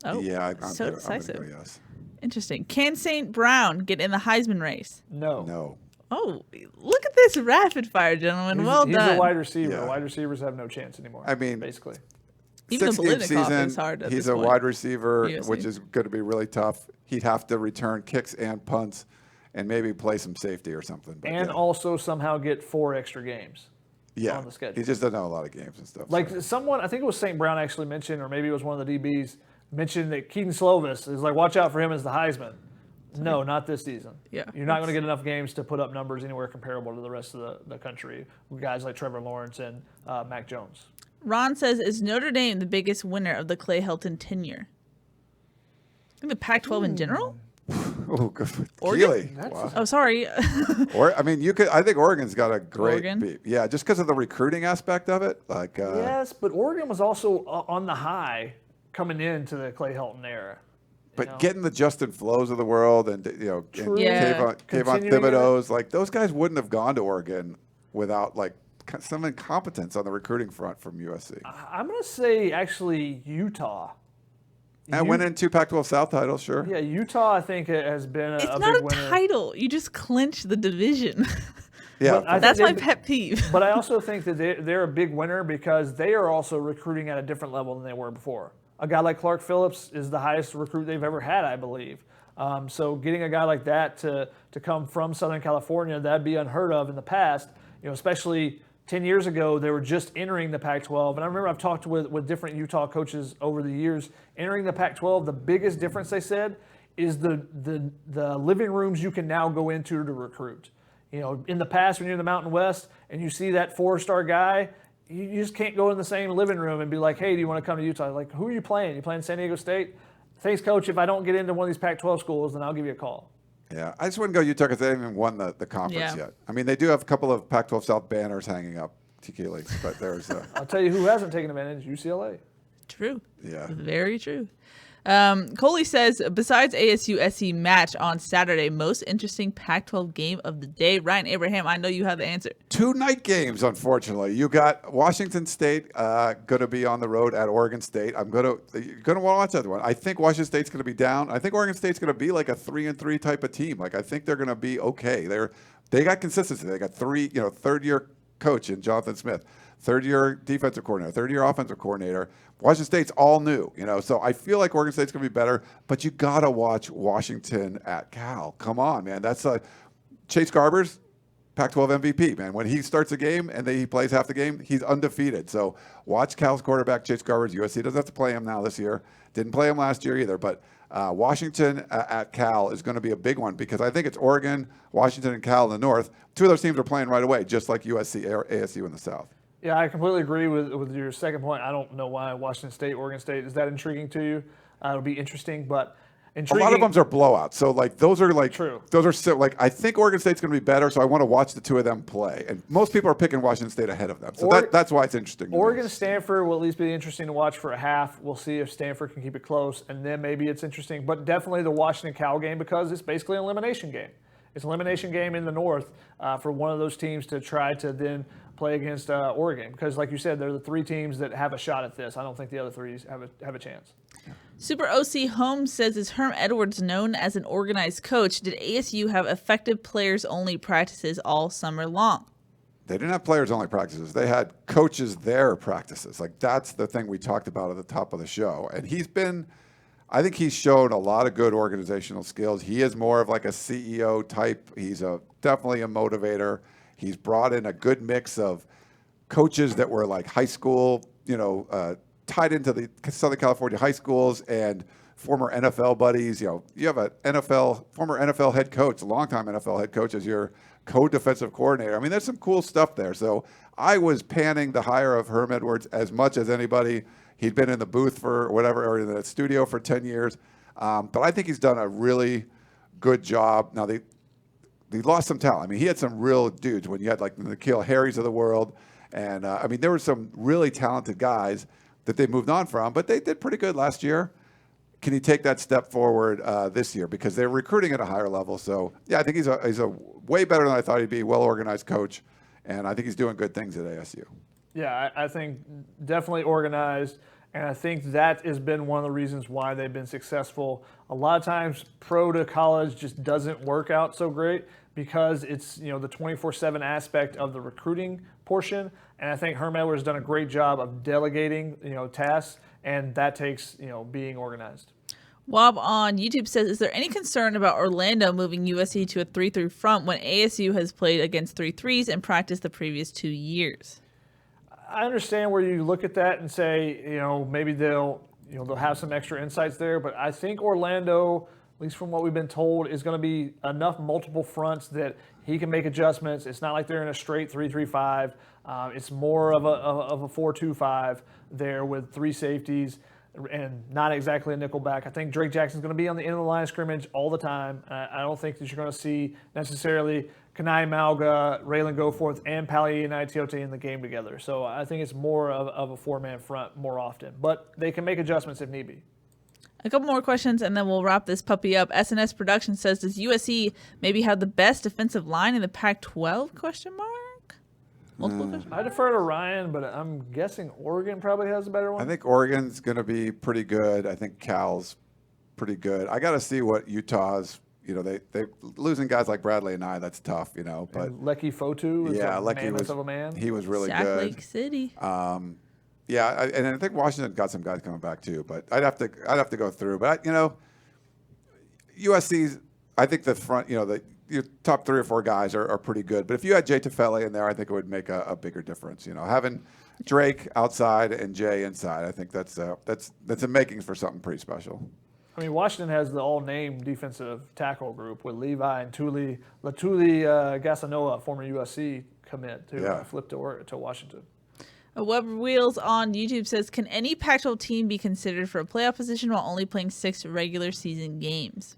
Oh, Yeah, I'm so gonna decisive. go yes. Interesting. Can St. Brown get in the Heisman race? No. Oh, look at this rapid fire, gentlemen. Well He's done. a wide receiver. Yeah. Wide receivers have no chance anymore. I mean, basically. Even the 6-game Biletnikoff season, is hard at he's this a point. wide receiver, USC. which is going to be really tough. He'd have to return kicks and punts and maybe play some safety or something. But And yeah. also somehow get 4 extra games. Yeah, on the schedule. he just doesn't know a lot of games and stuff. Like so. someone, I think it was St. Brown actually mentioned, or maybe it was one of the DBs, mentioned that Keaton Slovis is like, watch out for him as the Heisman. No, not this season. Yeah. You're not going to get enough games to put up numbers anywhere comparable to the rest of the country with guys like Trevor Lawrence and Mac Jones. Ron says, "Is Notre Dame the biggest winner of the Clay Helton tenure?" I think the Pac-12 in general. Oh, good. Oregon? Keely. Wow. Oh, sorry. I mean, you could. I think Oregon's got a great Oregon? beat. Yeah, just because of the recruiting aspect of it. Like, Yes, but Oregon was also on the high coming into the Clay Helton era. but getting the Justin Flows of the world and True. Yeah. Kayvon Continuing Thibodeau's, like those guys wouldn't have gone to Oregon without like some incompetence on the recruiting front from USC. I'm going to say actually Utah. And went in 2 Pac-12 South titles, sure. Yeah, Utah I think has been a It's big not a winner. title. You just clinch the division. Yeah, But I That's my think pet peeve. But I also think that they're a big winner because they are also recruiting at a different level than they were before. A guy like Clark Phillips is the highest recruit they've ever had, I believe. So getting a guy like that to come from Southern California, that'd be unheard of in the past. Especially 10 years ago, they were just entering the Pac-12. And I remember I've talked with different Utah coaches over the years. Entering the Pac-12, the biggest difference, they said, is the living rooms you can now go into to recruit. In the past, when you're in the Mountain West and you see that 4-star guy, you just can't go in the same living room and be like, hey, do you want to come to Utah? Like, who are you playing? You playing San Diego State? Thanks, coach. If I don't get into one of these Pac-12 schools, then I'll give you a call. Yeah, I just wouldn't go Utah because they haven't even won the conference Yeah. yet. I mean, they do have a couple of Pac-12 South banners hanging up, Keely, but there's I'll tell you who hasn't taken advantage, UCLA. True. yeah. Very true. Coley says, besides ASU-SC match on Saturday, most interesting Pac-12 game of the day. Ryan Abraham, I know you have the answer. 2 night games, unfortunately. You got Washington State going to be on the road at Oregon State. You're going to want to watch that one. I think Washington State's going to be down. I think Oregon State's going to be like a 3-3 type of team. Like I think they're going to be okay. They got consistency. They got 3, third-year coach in Jonathan Smith, third-year defensive coordinator, third-year offensive coordinator. Washington State's all new, so I feel like Oregon State's going to be better, but you got to watch Washington at Cal. Come on, man. That's Chase Garber's Pac-12 MVP, man. When he starts a game and he plays half the game, he's undefeated. So watch Cal's quarterback, Chase Garber's USC. Doesn't have to play him now this year. Didn't play him last year either, but Washington at Cal is going to be a big one because I think it's Oregon, Washington, and Cal in the north. 2 of those teams are playing right away, just like USC or ASU in the south. Yeah, I completely agree with your second point. I don't know why Washington State, Oregon State, is that intriguing to you? It'll be interesting, but intriguing. A lot of them are blowouts. So those are True. Those are so I think Oregon State's going to be better. So I want to watch the 2 of them play. And most people are picking Washington State ahead of them. So that's why it's interesting. Oregon Stanford will at least be interesting to watch for a half. We'll see if Stanford can keep it close, and then maybe it's interesting. But definitely the Washington Cal game because it's basically an elimination game. It's an elimination game in the north for one of those teams to try to then play against Oregon because, like you said, they're the 3 teams that have a shot at this. I don't think the other 3 have a chance. Super OC Holmes says, is Herm Edwards known as an organized coach? Did ASU have effective players-only practices all summer long? They didn't have players-only practices. They had coaches there practices. Like, that's the thing we talked about at the top of the show. And I think he's shown a lot of good organizational skills. He is more of like a CEO type. He's definitely a motivator. He's brought in a good mix of coaches that were like high school, tied into the Southern California high schools and former NFL buddies. You have a former NFL head coach, a longtime NFL head coach as your co-defensive coordinator. I mean, there's some cool stuff there. So I was panning the hire of Herm Edwards as much as anybody. He'd been in the booth for whatever, or in the studio for 10 years. But I think he's done a really good job. Now, they lost some talent. I mean, he had some real dudes when you had like the N'Keal Harrys of the world. And, there were some really talented guys that they moved on from, but they did pretty good last year. Can he take that step forward this year? Because they're recruiting at a higher level. So, yeah, I think he's a way better than I thought he'd be, well-organized coach. And I think he's doing good things at ASU. Yeah, I think definitely organized, and I think that has been one of the reasons why they've been successful. A lot of times, pro to college just doesn't work out so great because it's the 24/7 aspect of the recruiting portion, and I think Herm Edwards has done a great job of delegating tasks, and that takes being organized. Wob on YouTube says, is there any concern about Orlando moving USC to a 3-3 front when ASU has played against 3-3s and practiced the previous 2 years? I understand where you look at that and say, maybe they'll have some extra insights there, but I think Orlando, at least from what we've been told, is going to be enough multiple fronts that he can make adjustments. It's not like they're in a straight 3-3-5. It's more of a 4-2-5 there with 3 safeties and not exactly a nickel back. I think Drake Jackson's going to be on the end of the line of scrimmage all the time. I don't think that you're going to see necessarily Kanai Malga, Raylan Goforth, and Pali and Tiote in the game together. So I think it's more of a 4-man front more often. But they can make adjustments if need be. A couple more questions, and then we'll wrap this puppy up. SNS Production says, does USC maybe have the best defensive line in the Pac-12? Multiple questions. I defer to Ryan, but I'm guessing Oregon probably has a better one. I think Oregon's going to be pretty good. I think Cal's pretty good. I got to see what Utah's. They losing guys like Bradley and that's tough. But and Lecky Fotu is Lecky was of a man. He was really Sac good. Lake City. And I think Washington got some guys coming back too. But I'd have to go through. But USC's. I think the front. Your top 3 or 4 guys are pretty good. But if you had Jay Tufele in there, I think it would make a bigger difference. Having Drake outside and Jay inside, I think that's the makings for something pretty special. I mean, Washington has the all-name defensive tackle group with Levi and Latuli Gasanoa, former USC commit, who flipped to Washington. Weber Wheels on YouTube says, can any Pac-12 team be considered for a playoff position while only playing 6 regular season games?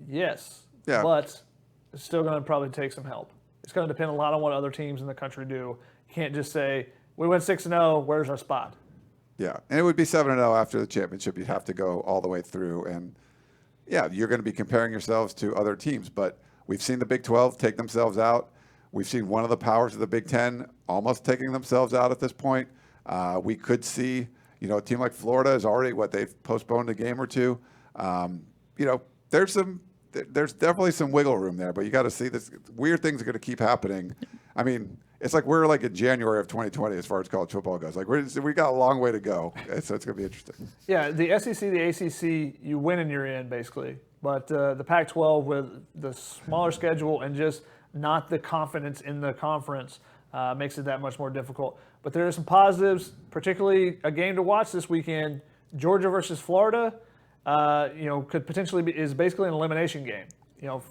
Yes, but it's still going to probably take some help. It's going to depend a lot on what other teams in the country do. You can't just say, we went 6-0, where's our spot? Yeah, and it would be 7-0 after the championship. You'd have to go all the way through. And, you're going to be comparing yourselves to other teams. But we've seen the Big 12 take themselves out. We've seen one of the powers of the Big 10 almost taking themselves out at this point. We could see, a team like Florida is already, they've postponed a game or 2. There's definitely some wiggle room there. But you got to see this. Weird things are going to keep happening. I mean, it's like we're like in January of 2020 as far as college football goes. Like we got a long way to go, so it's going to be interesting. Yeah, the SEC, the ACC, you win and you're in basically. But the Pac-12 with the smaller schedule and just not the confidence in the conference makes it that much more difficult. But there are some positives, particularly a game to watch this weekend. Georgia versus Florida, could potentially is basically an elimination game.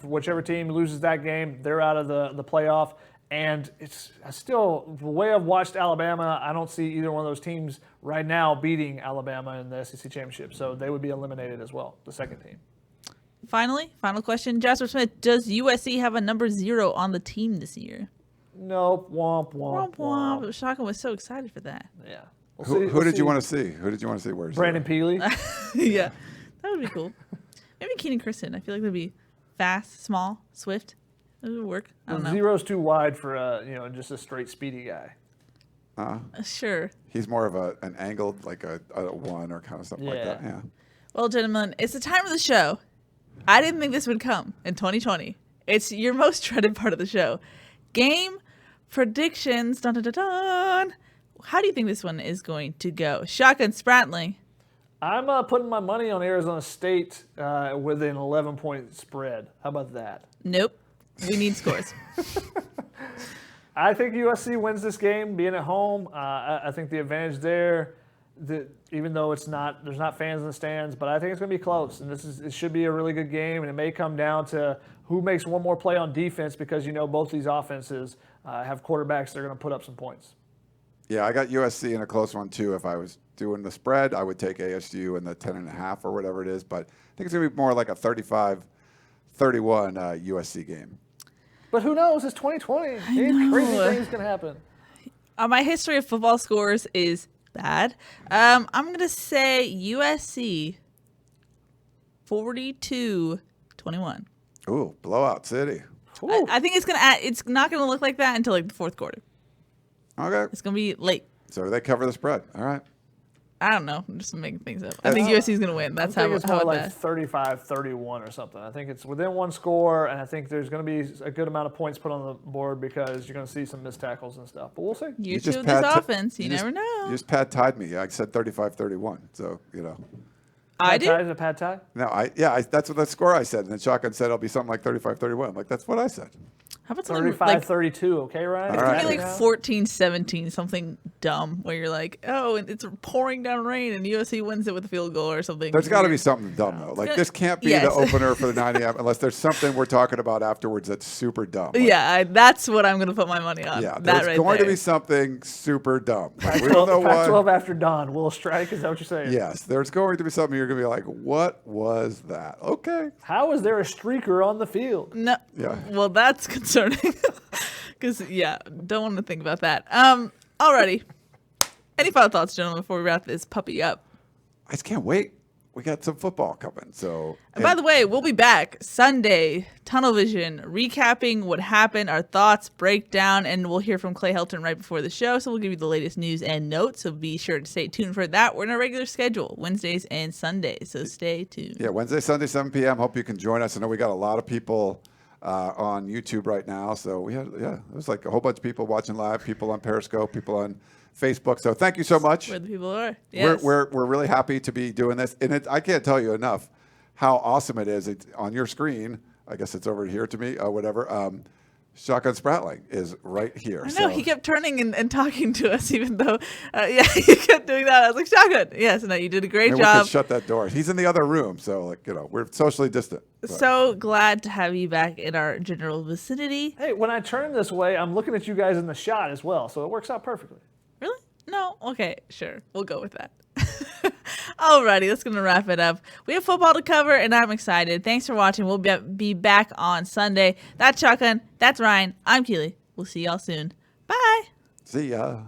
Whichever team loses that game, they're out of the playoff. And it's still, the way I've watched Alabama, I don't see either one of those teams right now beating Alabama in the SEC championship. So they would be eliminated as well, the second team. Final question. Jasper Smith, does USC have a number 0 on the team this year? Nope. Womp, womp, womp. Shotgun was so excited for that. Yeah. Who did you want to see? Who did you want to see? Where's Brandon Peely? Yeah, that would be cool. Maybe Keenan Kristen. I feel like that'd be fast, small, swift. It would work. I don't know. 0's too wide for just a straight speedy guy. Sure. He's more of an angled, like a 1 or kind of something like that. Yeah. Well, gentlemen, it's the time of the show. I didn't think this would come in 2020. It's your most dreaded part of the show. Game predictions. Dun, dun, dun, dun. How do you think this one is going to go? Shotgun Spratling. I'm putting my money on Arizona State with an 11-point spread. How about that? Nope. We need scores. I think USC wins this game, being at home. I think the advantage there, even though there's not fans in the stands, but I think it's going to be close. And it should be a really good game, and it may come down to who makes one more play on defense because both these offenses have quarterbacks that are going to put up some points. Yeah, I got USC in a close one too. If I was doing the spread, I would take ASU in the 10.5 or whatever it is. But I think it's going to be more like a 35-31 USC game. But who knows? It's 2020. Crazy things can happen. My history of football scores is bad. I'm going to say USC 42-21. Ooh, blowout city. I think it's not going to look like that until like the fourth quarter. Okay. It's going to be late. So they cover the spread. All right. I don't know. I'm just making things up. I think USC is going to win. That's I think how it's more it like 35-31 or something. I think it's within one score, and I think there's going to be a good amount of points put on the board because you're going to see some missed tackles and stuff. But we'll see. You two, this offense, you never know. You just pad tied me. I said 35-31. So, I Pad did? Thai is a pad Thai? No, that's what the score I said. And then Shotgun said it'll be something like 35-31. I'm like, that's what I said. How about something like 35-32, okay, Ryan? All right. like 14-17, something dumb where you're like, oh, and it's pouring down rain and USC wins it with a field goal or something. There's got to be something dumb, though. Like, this can't be the opener for the 90 unless there's something we're talking about afterwards that's super dumb. Like, That's what I'm going to put my money on. Yeah, that there's going to be something super dumb. Like, we don't know what. Pac-12 after dawn will strike, is that what you're saying? Yes, there's going to be something you're going to be like, what was that? Okay. How is there a streaker on the field? No. Yeah. Well, that's concerning. Because, don't want to think about that. Alrighty. Any final thoughts, gentlemen, before we wrap this puppy up? I just can't wait. We got some football coming. So. And by the way, we'll be back Sunday, Tunnel Vision, recapping what happened, our thoughts, breakdown, and we'll hear from Clay Helton right before the show. So we'll give you the latest news and notes. So be sure to stay tuned for that. We're in our regular schedule, Wednesdays and Sundays. So stay tuned. Yeah, Wednesday, Sunday, 7 p.m. Hope you can join us. I know we got a lot of people on YouTube right now. So we had, there's like a whole bunch of people watching live, people on Periscope, people on Facebook. So thank you so much. Where the people are. Yes. We're really happy to be doing this. And I can't tell you enough how awesome it is. It's on your screen. I guess it's over here to me, whatever. Shotgun Spratling is right here. I know, he kept turning and talking to us, even though, he kept doing that. I was like, Shotgun. Yes, no, you did a great job. We could shut that door. He's in the other room, so we're socially distant. But. So glad to have you back in our general vicinity. Hey, when I turn this way, I'm looking at you guys in the shot as well, so it works out perfectly. Really? No? Okay, sure. We'll go with that. Alrighty, that's going to wrap it up. We have football to cover, and I'm excited. Thanks for watching. We'll be back on Sunday. That's Shotgun. That's Ryan. I'm Keely. We'll see y'all soon. Bye. See ya.